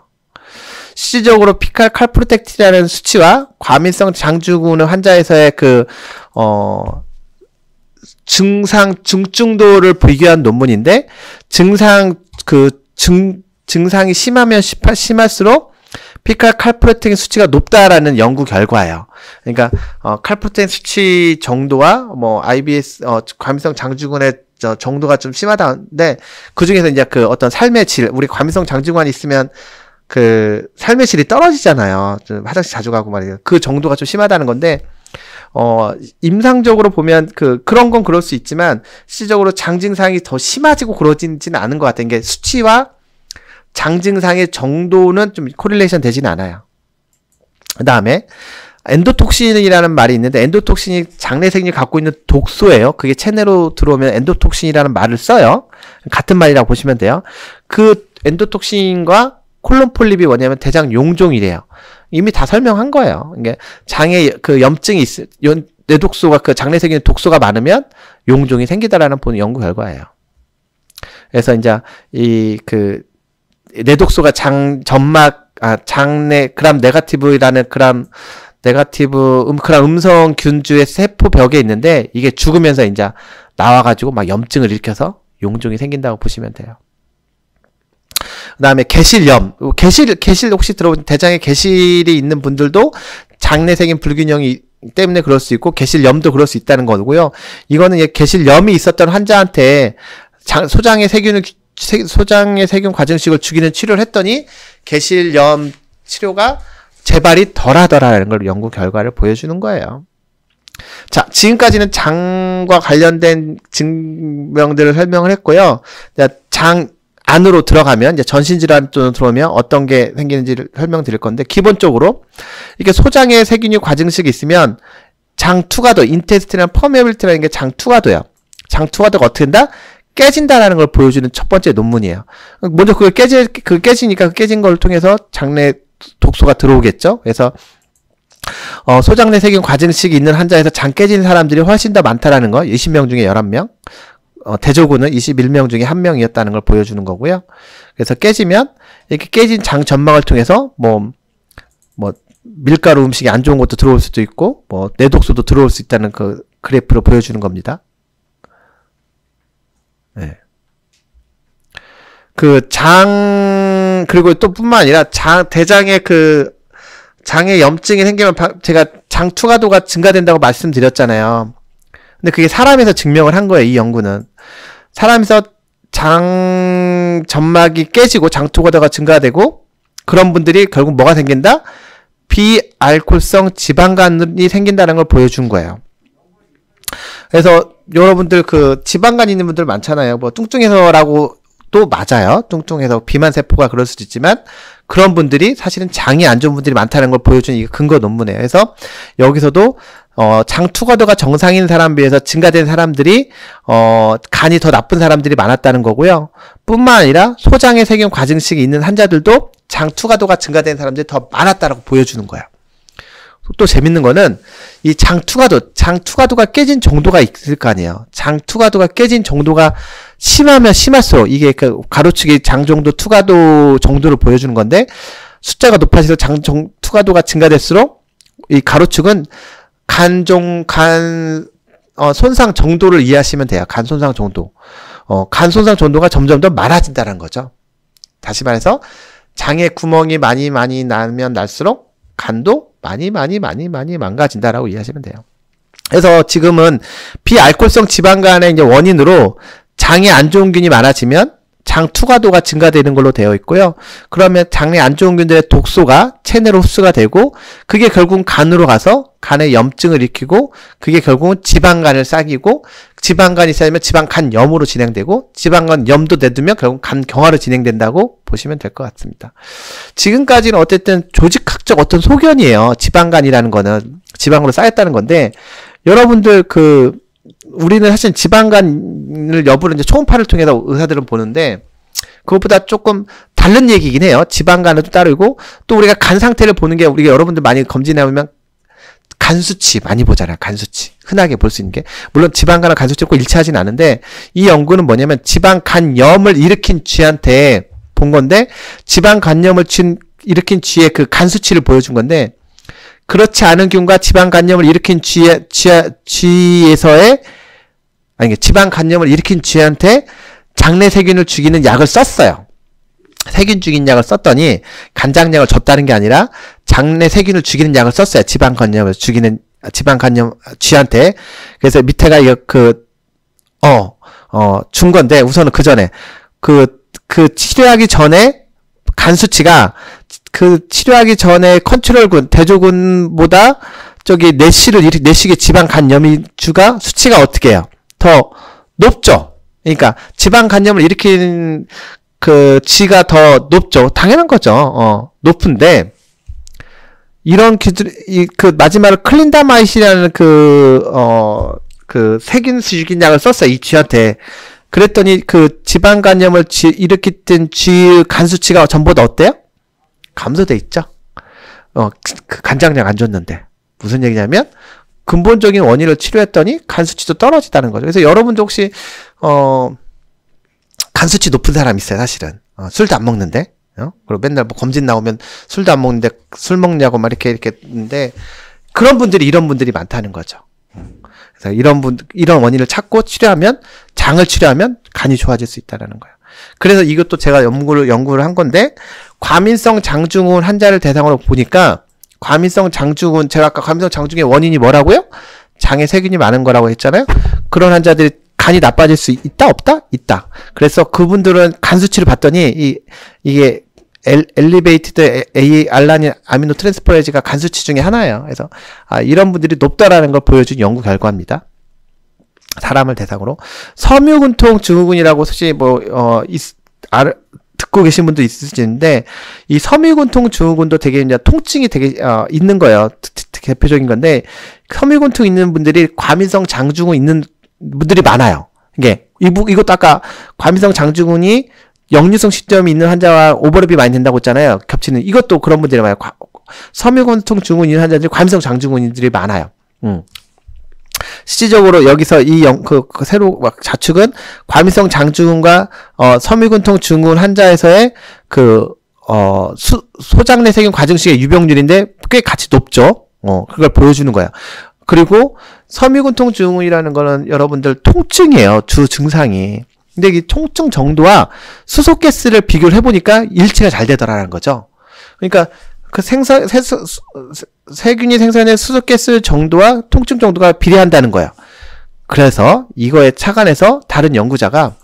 S1: 실질적으로 피칼 칼프로텍틴이라는 수치와 과민성 장증후군 환자에서의 중증도를 비교한 논문인데, 증상이 심하면 심할수록 피칼 칼프로텍인 수치가 높다라는 연구 결과예요. 그러니까 칼프로텍인 수치 정도와 뭐 IBS 과민성 장증후군의 정도가 좀 심하다는데 그 중에서 이제 그 어떤 삶의 질, 우리 과민성 장증후군이 있으면 그 삶의 질이 떨어지잖아요. 좀 화장실 자주 가고 말이에요. 그 정도가 좀 심하다는 건데 임상적으로 보면 그런 건 그럴 수 있지만 실질적으로 장 증상이 더 심해지고 그러지는 않은 것 같아요. 이게 수치와 장 증상의 정도는 좀 코릴레이션 되진 않아요. 그 다음에 엔도톡신이라는 말이 있는데 엔도톡신이 장내세균이 갖고 있는 독소예요. 그게 체내로 들어오면 엔도톡신이라는 말을 써요. 같은 말이라고 보시면 돼요. 그 엔도톡신과 콜론 폴립이 뭐냐면 대장 용종이래요. 이미 다 설명한 거예요. 이게 장에 그 염증이 뇌독소가 그 장내세균의 독소가 많으면 용종이 생기다라는 본 연구 결과예요. 그래서 이제 뇌독소가 장내 그람 네가티브라는 그람 음성 균주의 세포 벽에 있는데 이게 죽으면서 이제 나와가지고 막 염증을 일으켜서 용종이 생긴다고 보시면 돼요. 그 다음에 개실염. 개실 혹시 들어보신 대장에 개실이 있는 분들도 장내세균 불균형이 때문에 그럴 수 있고 개실염도 그럴 수 있다는 거고요. 이거는 개실염이 있었던 환자한테 소장의 세균 과증식을 죽이는 치료를 했더니 개실염 치료가 재발이 덜하더라라는 걸 연구 결과를 보여주는 거예요. 자, 지금까지는 장과 관련된 증명들을 설명을 했고요. 장 안으로 들어가면 이제 전신질환 쪽으로 들어오면 어떤 게 생기는지를 설명드릴 건데 기본적으로 이게 소장에 세균이 과증식이 있으면 장 투과도 인테스티널 퍼메빌리티라는 게 장 투과도예요. 장 투과도가 어떻게 된다? 깨진다라는 걸 보여주는 첫 번째 논문이에요. 먼저 깨지니까 그 깨진 걸 통해서 장내 독소가 들어오겠죠. 그래서 소장내 세균 과증식이 있는 환자에서 장 깨진 사람들이 훨씬 더 많다라는 거. 20명 중에 11명. 대조군은 21명 중에 1명이었다는 걸 보여주는 거고요. 그래서 깨지면 이렇게 깨진 장 점막을 통해서 뭐 밀가루 음식이 안 좋은 것도 들어올 수도 있고 뇌독소도 들어올 수 있다는 그 그래프로 보여주는 겁니다. 네. 그리고 또 뿐만 아니라 대장에 장에 염증이 생기면 제가 장 투과도가 증가된다고 말씀드렸잖아요. 근데 그게 사람에서 증명을 한 거예요, 이 연구는. 사람에서 장 점막이 깨지고 장 투과도가 증가되고 그런 분들이 결국 뭐가 생긴다? 비알코올성 지방간이 생긴다는 걸 보여준 거예요. 그래서 여러분들 지방간 있는 분들 많잖아요. 뚱뚱해서라고 또 맞아요. 뚱뚱해서 비만 세포가 그럴 수도 있지만 그런 분들이 사실은 장이 안 좋은 분들이 많다는 걸 보여준 이 근거 논문이에요. 그래서 여기서도 장 투과도가 정상인 사람에 비해서 증가된 사람들이 간이 더 나쁜 사람들이 많았다는 거고요. 뿐만 아니라 소장의 세균 과증식이 있는 환자들도 장 투과도가 증가된 사람들이 더 많았다라고 보여주는 거예요. 또 재밌는 거는 이 장 투과도가 깨진 정도가 있을 거 아니에요. 장 투과도가 깨진 정도가 심하면 심할수록 이게 가로치기 장 정도 투과도 정도를 보여주는 건데 숫자가 높아질수록 장 투과도가 증가될수록 이 가로축은 간 손상 정도를 이해하시면 돼요. 간 손상 정도. 간 손상 정도가 점점 더 많아진다는 거죠. 다시 말해서 장에 구멍이 많이 나면 날수록 간도 많이 망가진다라고 이해하시면 돼요. 그래서 지금은 비알코올성 지방간의 이제 원인으로 장에 안 좋은 균이 많아지면 장 투과도가 증가되는 걸로 되어 있고요. 그러면 장내 안 좋은 균들의 독소가 체내로 흡수가 되고 그게 결국은 간으로 가서 간에 염증을 일으키고 그게 결국은 지방간을 쌓이고 지방간이 쌓이면 지방간염으로 진행되고 지방간염도 내두면 결국 간경화로 진행된다고 보시면 될 것 같습니다. 지금까지는 어쨌든 조직학적 어떤 소견이에요. 지방간이라는 거는 지방으로 쌓였다는 건데 여러분들 우리는 사실 지방간을 여부를 이제 초음파를 통해서 의사들은 보는데 그것보다 조금 다른 얘기긴 해요. 지방간은 또 따르고 또 우리가 간 상태를 보는 게 우리가 여러분들 많이 검진해 보면 간 수치 많이 보잖아요. 간 수치 흔하게 볼 수 있는 게 물론 지방간과 간 수치 꼭 일치하진 않은데 이 연구는 뭐냐면 지방간염을 일으킨 쥐한테 본 건데 지방간염을 일으킨 쥐의 그 간 수치를 보여준 건데 그렇지 않은 균과 지방간염을 일으킨 지방간염을 일으킨 쥐한테 장내 세균을 죽이는 약을 썼어요. 세균 죽이는 약을 썼더니 간장약을 줬다는 게 아니라 장내 세균을 죽이는 약을 썼어요. 지방 간염을 죽이는 지방 간염 쥐한테. 그래서 밑에가 이거 준 건데 우선은 그 전에 그 치료하기 전에 간 수치가 그 치료하기 전에 컨트롤군 대조군보다 저기 내시계 지방 간염주가 수치가 어떻게 해요? 더 높죠. 그러니까 지방 간염을 일으키는 그 쥐가 더 높죠. 당연한 거죠. 높은데 이런 그 마지막으로 클린다마이시라는 그 세균 죽인 약을 썼어요. 이 쥐한테. 그랬더니 그 지방 간염을 일으켰던 쥐의 간 수치가 전보다 어때요? 감소돼 있죠. 그 간장약 안 줬는데. 무슨 얘기냐면 근본적인 원인을 치료했더니 간 수치도 떨어지다는 거죠. 그래서 여러분도 혹시 간 수치 높은 사람 있어요, 사실은. 술도 안 먹는데. 그리고 맨날 뭐 검진 나오면 술도 안 먹는데 술 먹냐고 막 이렇게 했는데 그런 분들이 이런 분들이 많다는 거죠. 그래서 이런 원인을 찾고 장을 치료하면 간이 좋아질 수 있다는 거예요. 그래서 이것도 제가 연구를 한 건데, 과민성 장증후군 환자를 대상으로 보니까, 제가 아까 과민성 장증의 원인이 뭐라고요? 장에 세균이 많은 거라고 했잖아요? 그런 환자들이 간이 나빠질 수 있다? 없다? 있다. 그래서 그분들은 간 수치를 봤더니, 이게 엘리베이티드 알라닌 아미노 트랜스퍼레이즈가 간 수치 중에 하나예요. 그래서 이런 분들이 높다라는 걸 보여준 연구 결과입니다. 사람을 대상으로. 섬유근통 증후군이라고 혹시 듣고 계신 분도 있으시는데, 이 섬유근통 증후군도 되게 이제 통증이 되게 있는 거예요. 대표적인 건데, 섬유근통 있는 분들이 과민성 장증후군 있는 분들이 많아요. 이것도 아까 과민성 장증후군이 역류성 식도염이 있는 환자와 오버랩이 많이 된다고 했잖아요. 겹치는. 이것도 그런 분들이 많아요. 섬유근통 증후군 있는 환자들이 과민성 장증후군들이 많아요. 실질적으로 여기서 새로 자축은 과민성 장증후군과 섬유근통 증후군 환자에서의 소장내 세균 과증식의 유병률인데 꽤 같이 높죠. 그걸 보여주는 거예요. 그리고 섬유근통 증후군이라는 거는 여러분들 통증이에요. 주 증상이. 근데 이 통증 정도와 수소가스를 비교를 해보니까 일치가 잘 되더라는 거죠. 그러니까 그 세균이 생산된 수소가스 정도와 통증 정도가 비례한다는 거예요. 그래서 이거에 착안해서 다른 연구자가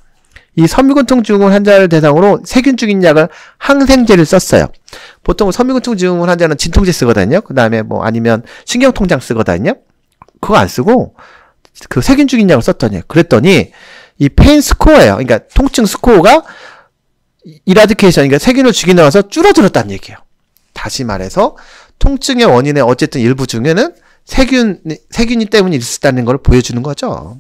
S1: 이 섬유근통 증후군 환자를 대상으로 세균 죽인 약을 항생제를 썼어요. 보통 섬유근통 증후군 환자는 진통제 쓰거든요. 그 다음에 아니면 신경통장 쓰거든요. 그거 안 쓰고 그 세균 죽인 약을 썼더니 그랬더니 이 페인 스코어예요. 그러니까 통증 스코어가 이라디케이션, 그러니까 세균을 죽이고 나서 줄어들었다는 얘기예요. 다시 말해서 통증의 원인의 어쨌든 일부 중에는 세균이 때문에 있었다는 걸 보여주는 거죠.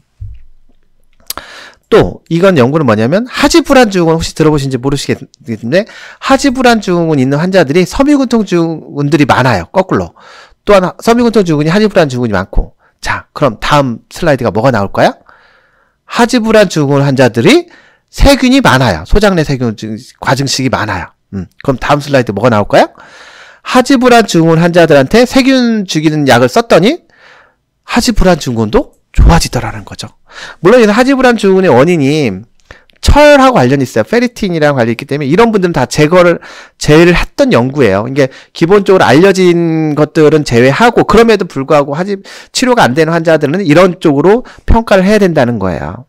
S1: 또 이건 연구는 뭐냐면 하지불안 증후군 혹시 들어보신지 모르시겠는데 하지불안 증후군 있는 환자들이 섬유근통 증후군들이 많아요. 거꾸로. 또한 섬유근통 증후군이 하지불안 증후군이 많고. 자, 그럼 다음 슬라이드가 뭐가 나올까요? 하지불안 증후군 환자들이 세균이 많아요. 소장내 세균 과증식이 많아요. 그럼 다음 슬라이드 뭐가 나올까요? 하지불안 증후군 환자들한테 세균 죽이는 약을 썼더니 하지불안 증후군도 좋아지더라는 거죠. 물론 이 하지불안 증후군의 원인이 철하고 관련이 있어요. 페리틴이랑 관련이 있기 때문에 이런 분들은 다 제외를 했던 연구예요. 이게 기본적으로 알려진 것들은 제외하고 그럼에도 불구하고 치료가 안 되는 환자들은 이런 쪽으로 평가를 해야 된다는 거예요.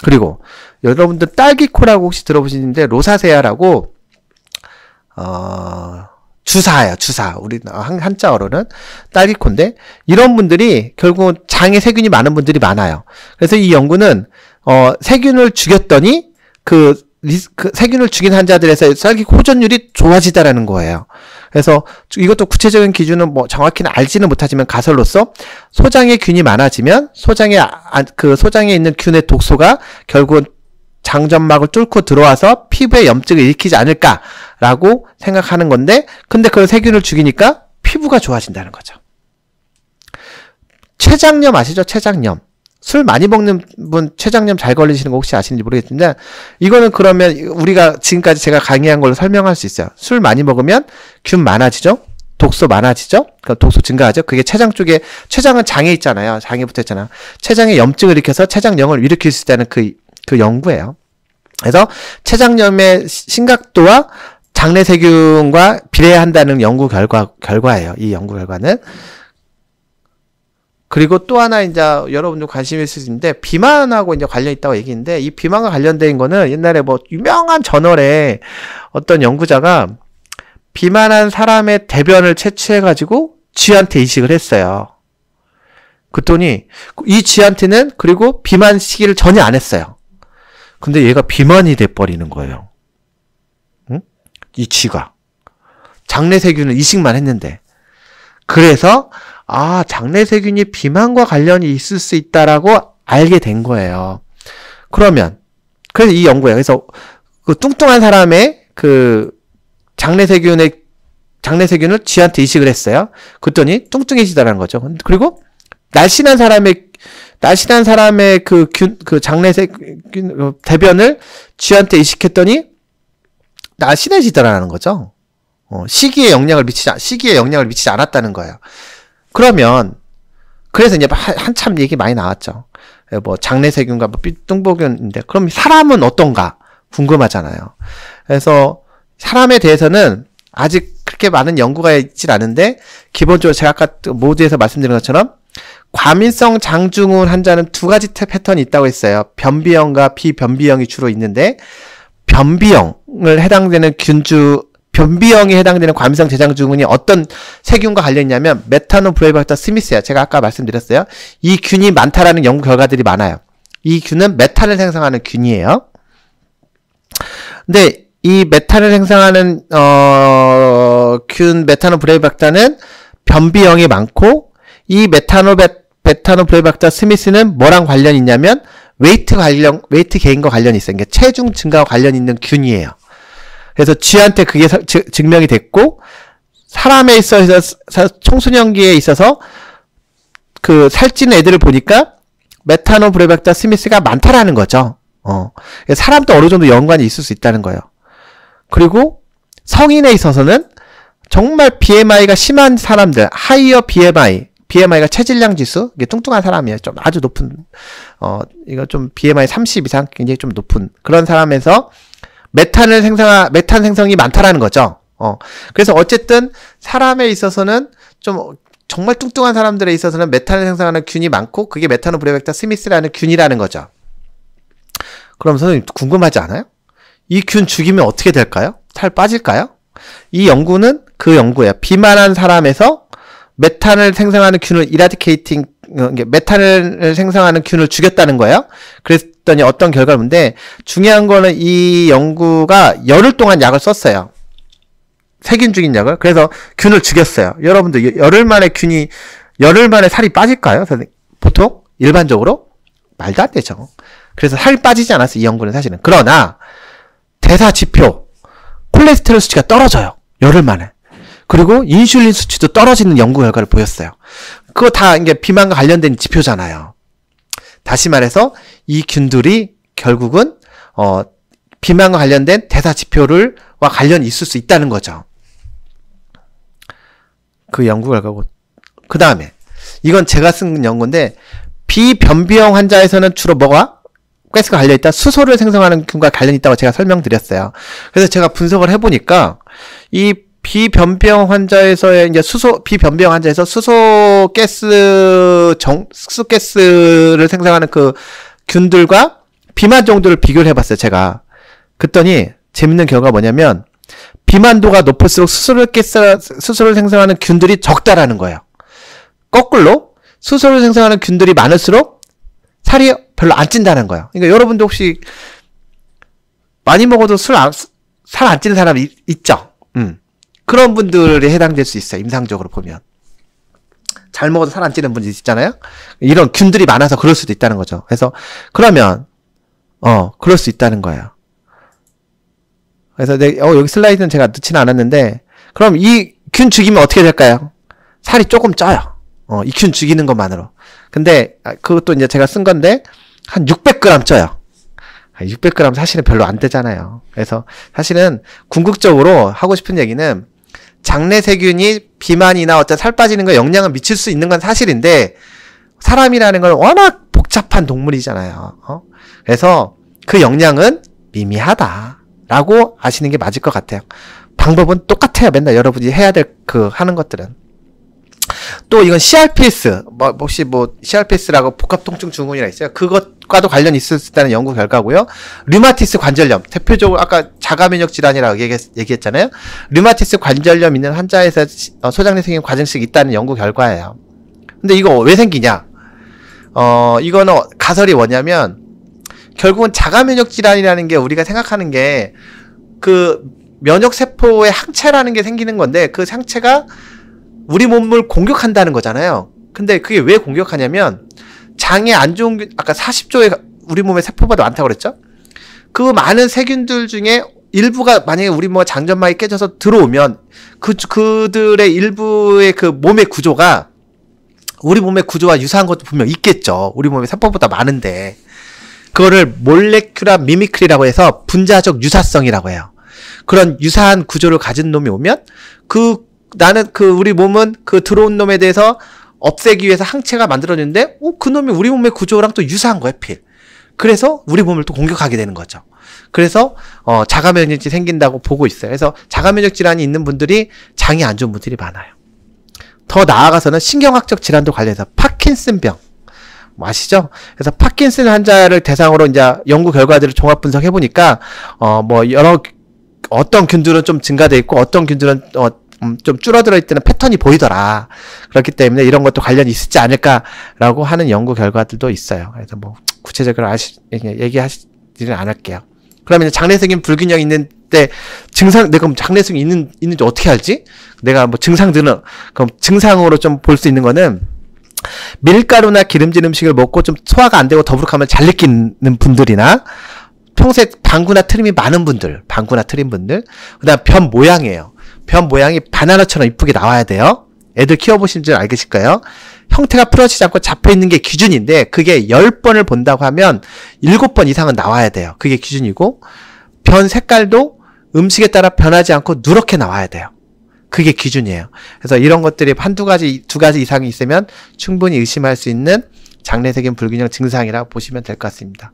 S1: 그리고 여러분들 딸기코라고 혹시 들어보시는데 로사세아라고 주사예요. 주사. 우리 한자어로는 딸기코인데 이런 분들이 결국은 장에 세균이 많은 분들이 많아요. 그래서 이 연구는 세균을 죽였더니 그 세균을 죽인 환자들에서 딸기코 호전율이 좋아지다라는 거예요. 그래서 이것도 구체적인 기준은 정확히는 알지는 못하지만 가설로서 소장에 균이 많아지면 소장에 있는 균의 독소가 결국은 장점막을 뚫고 들어와서 피부에 염증을 일으키지 않을까라고 생각하는 건데, 근데 그 세균을 죽이니까 피부가 좋아진다는 거죠. 췌장염 아시죠? 췌장염. 술 많이 먹는 분 췌장염 잘 걸리시는 거 혹시 아시는지 모르겠는데, 이거는 그러면 우리가 지금까지 제가 강의한 걸로 설명할 수 있어요. 술 많이 먹으면 균 많아지죠? 독소 많아지죠? 그러니까 독소 증가하죠? 그게 췌장 쪽에, 췌장은 장에 있잖아요. 장에 붙어 있잖아요. 췌장에 염증을 일으켜서 췌장염을 일으킬 수 있다는 그 연구예요. 그래서 췌장염의 심각도와 장내세균과 비례한다는 연구 결과예요. 이 연구 결과는. 그리고 또 하나 이제 여러분들 관심이 있을 수 있는데 비만하고 이제 관련 있다고 얘기했는데 이 비만과 관련된 거는 옛날에 뭐 유명한 저널에 어떤 연구자가 비만한 사람의 대변을 채취해가지고 쥐한테 이식을 했어요. 그랬더니 이 쥐한테는 그리고 비만 시기를 전혀 안 했어요. 근데 얘가 비만이 돼버리는 거예요. 응? 이 쥐가. 장내세균을 이식만 했는데. 그래서 장내세균이 비만과 관련이 있을 수 있다라고 알게 된 거예요. 그래서 이 연구예요. 그래서 그 뚱뚱한 사람의 그 장내세균을 쥐한테 이식을 했어요. 그랬더니 뚱뚱해지더라는 거죠. 그리고 날씬한 사람의 그 장내세균 대변을 쥐한테 이식했더니 날씬해지더라는 거죠. 시기에 영향을 미치지 않았다는 거예요. 그래서 이제 한참 얘기 많이 나왔죠. 뭐 장내세균과 뭐 뚱보균인데 그럼 사람은 어떤가 궁금하잖아요. 그래서 사람에 대해서는 아직 그렇게 많은 연구가 있질 않은데 기본적으로 제가 아까 모두에서 말씀드린 것처럼 과민성 장증후군 환자는 두 가지 패턴이 있다고 했어요. 변비형과 비변비형이 주로 있는데 변비형에 해당되는 과민성 대장증후군이 어떤 세균과 관련이 있냐면 메타노브레이박터 스미스예요. 제가 아까 말씀드렸어요. 이 균이 많다라는 연구 결과들이 많아요. 이 균은 메탄을 생성하는 균이에요. 근데 이 메탄을 생성하는 균 메타노브레이박터는 변비형이 많고 이 메타노브레이박터 스미스는 뭐랑 관련이 있냐면 웨이트 게인과 관련이 있어요. 그러니까 체중 증가와 관련이 있는 균이에요. 그래서 쥐한테 그게 증명이 됐고 사람에 있어서 청소년기에 있어서 그 살찌는 애들을 보니까 메타노브레이박터 스미스가 많다라는 거죠. 사람도 어느 정도 연관이 있을 수 있다는 거예요. 그리고 성인에 있어서는 정말 BMI가 심한 사람들, 하이어 BMI가 체질량 지수, 이게 뚱뚱한 사람이에요. 좀 아주 높은, 이거 좀 BMI 30 이상 굉장히 좀 높은 그런 사람에서 메탄 생성이 많다라는 거죠. 그래서 어쨌든 사람에 있어서는 좀 정말 뚱뚱한 사람들에 있어서는 메탄을 생성하는 균이 많고 그게 메타노브레이박터 스미스라는 균이라는 거죠. 그럼 선생님 궁금하지 않아요? 이 균 죽이면 어떻게 될까요? 살 빠질까요? 이 연구는 그 연구예요. 비만한 사람에서 메탄을 생성하는 균을 메탄을 생성하는 균을 죽였다는 거예요. 그랬더니 어떤 결과인데 중요한 거는 이 연구가 열흘 동안 약을 썼어요. 세균 죽인 약을. 그래서 균을 죽였어요. 여러분들 열흘 만에 살이 빠질까요? 보통 일반적으로 말도 안 되죠. 그래서 살이 빠지지 않았어요. 이 연구는 사실은. 그러나 대사지표 콜레스테롤 수치가 떨어져요. 열흘 만에. 그리고 인슐린 수치도 떨어지는 연구 결과를 보였어요. 그거 다 이게 비만과 관련된 지표잖아요. 다시 말해서 이 균들이 결국은 비만과 관련된 대사지표와 관련이 있을 수 있다는 거죠. 그 연구 결과고. 그 다음에 이건 제가 쓴 연구인데 비변비형 환자에서는 주로 뭐가 가스가 관련있다? 수소를 생성하는 균과 관련이 있다고 제가 설명드렸어요. 그래서 제가 분석을 해보니까 이 비변비형 환자에서의 비변비형 환자에서 수소가스를 생성하는 그 균들과 비만 정도를 비교를 해봤어요, 제가. 그랬더니 재밌는 결과가 뭐냐면 비만도가 높을수록 수소를 생성하는 균들이 적다라는 거예요. 거꾸로 수소를 생성하는 균들이 많을수록 살이 별로 안 찐다는 거예요. 그러니까 여러분도 혹시 많이 먹어도 살 안 찌는 사람이 있죠? 그런 분들에 해당될 수 있어요. 임상적으로 보면. 잘 먹어도 살 안 찌는 분들 있잖아요? 이런 균들이 많아서 그럴 수도 있다는 거죠. 그래서, 그러면, 그럴 수 있다는 거예요. 그래서 여기 슬라이드는 제가 넣지는 않았는데, 그럼 이 균 죽이면 어떻게 될까요? 살이 조금 쪄요. 이 균 죽이는 것만으로. 근데, 그것도 이제 제가 쓴 건데, 한 600g 쪄요. 600g 사실은 별로 안 되잖아요. 그래서 사실은 궁극적으로 하고 싶은 얘기는 장내세균이 비만이나 어떤 살 빠지는 거에 영향을 미칠 수 있는 건 사실인데 사람이라는 건 워낙 복잡한 동물이잖아요. 그래서 그 영향은 미미하다라고 아시는 게 맞을 것 같아요. 방법은 똑같아요. 맨날 여러분이 해야 될 하는 것들은. 또 이건 CRPS, 혹시 CRPS라고 복합통증 증후군이라 있어요. 그것과도 관련이 있었다는 연구 결과고요. 류마티스 관절염, 대표적으로 아까 자가면역 질환이라고 얘기했잖아요. 류마티스 관절염 있는 환자에서 소장내 생긴 과정식 있다는 연구 결과예요. 근데 이거 왜 생기냐? 이거는 가설이 뭐냐면, 결국은 자가면역 질환이라는 게 우리가 생각하는 게 그 면역세포의 항체라는 게 생기는 건데, 그 항체가 우리 몸을 공격한다는 거잖아요. 근데 그게 왜 공격하냐면, 장에 안 좋은, 아까 40조의 우리 몸의 세포보다 많다고 그랬죠? 그 많은 세균들 중에 일부가 만약에 우리 몸의 장점막이 깨져서 들어오면, 그들의 일부의 그 몸의 구조가 우리 몸의 구조와 유사한 것도 분명 있겠죠. 우리 몸의 세포보다 많은데. 그거를 몰레큘라 미미크리라고 해서 분자적 유사성이라고 해요. 그런 유사한 구조를 가진 놈이 오면, 나는 우리 몸은 들어온 놈에 대해서 없애기 위해서 항체가 만들어졌는데, 그 놈이 우리 몸의 구조랑 또 유사한 거야, 필. 그래서 우리 몸을 또 공격하게 되는 거죠. 그래서, 자가면역질이 생긴다고 보고 있어요. 그래서 자가면역 질환이 있는 분들이 장이 안 좋은 분들이 많아요. 더 나아가서는 신경학적 질환도 관련해서 파킨슨병. 아시죠? 그래서 파킨슨 환자를 대상으로 이제 연구 결과들을 종합 분석해보니까, 어떤 균들은 좀 증가돼 있고, 어떤 균들은, 좀 줄어들어 있다는 패턴이 보이더라. 그렇기 때문에 이런 것도 관련이 있지 않을까라고 하는 연구 결과들도 있어요. 그래서 구체적으로 얘기하지는 않을게요. 그러면 장내성인 불균형 있는데 내가 장내성이 있는지 어떻게 알지? 내가 증상들은, 그럼 증상으로 좀 볼 수 있는 거는, 밀가루나 기름진 음식을 먹고 좀 소화가 안 되고 더부룩하면 잘 느끼는 분들이나, 평소에 방구나 트림이 많은 분들, 방구나 트림 분들, 그 다음 변 모양이에요. 변 모양이 바나나처럼 이쁘게 나와야 돼요. 애들 키워보신 줄 알겠을 거예요. 형태가 풀어지지 않고 잡혀있는 게 기준인데, 그게 10번을 본다고 하면 7번 이상은 나와야 돼요. 그게 기준이고, 변 색깔도 음식에 따라 변하지 않고 누렇게 나와야 돼요. 그게 기준이에요. 그래서 이런 것들이 두 가지 이상이 있으면 충분히 의심할 수 있는 장내세균 불균형 증상이라고 보시면 될 것 같습니다.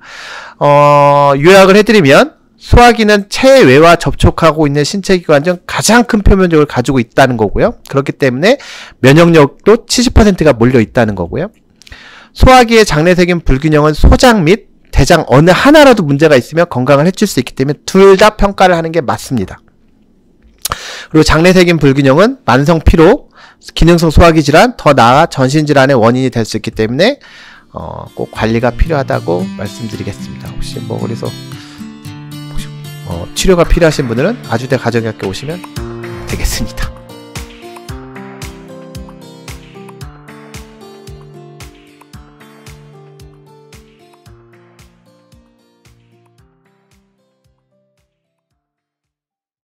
S1: 요약을 해드리면, 소화기는 체외와 접촉하고 있는 신체기관 중 가장 큰 표면적을 가지고 있다는 거고요. 그렇기 때문에 면역력도 70%가 몰려 있다는 거고요. 소화기의 장내세균 불균형은 소장 및 대장 어느 하나라도 문제가 있으면 건강을 해칠 수 있기 때문에 둘 다 평가를 하는 게 맞습니다. 그리고 장내세균 불균형은 만성 피로, 기능성 소화기 질환, 더 나아 전신질환의 원인이 될 수 있기 때문에 꼭 관리가 필요하다고 말씀드리겠습니다. 혹시 그래서 치료가 필요하신 분들은 아주대 가정의학과 오시면 되겠습니다.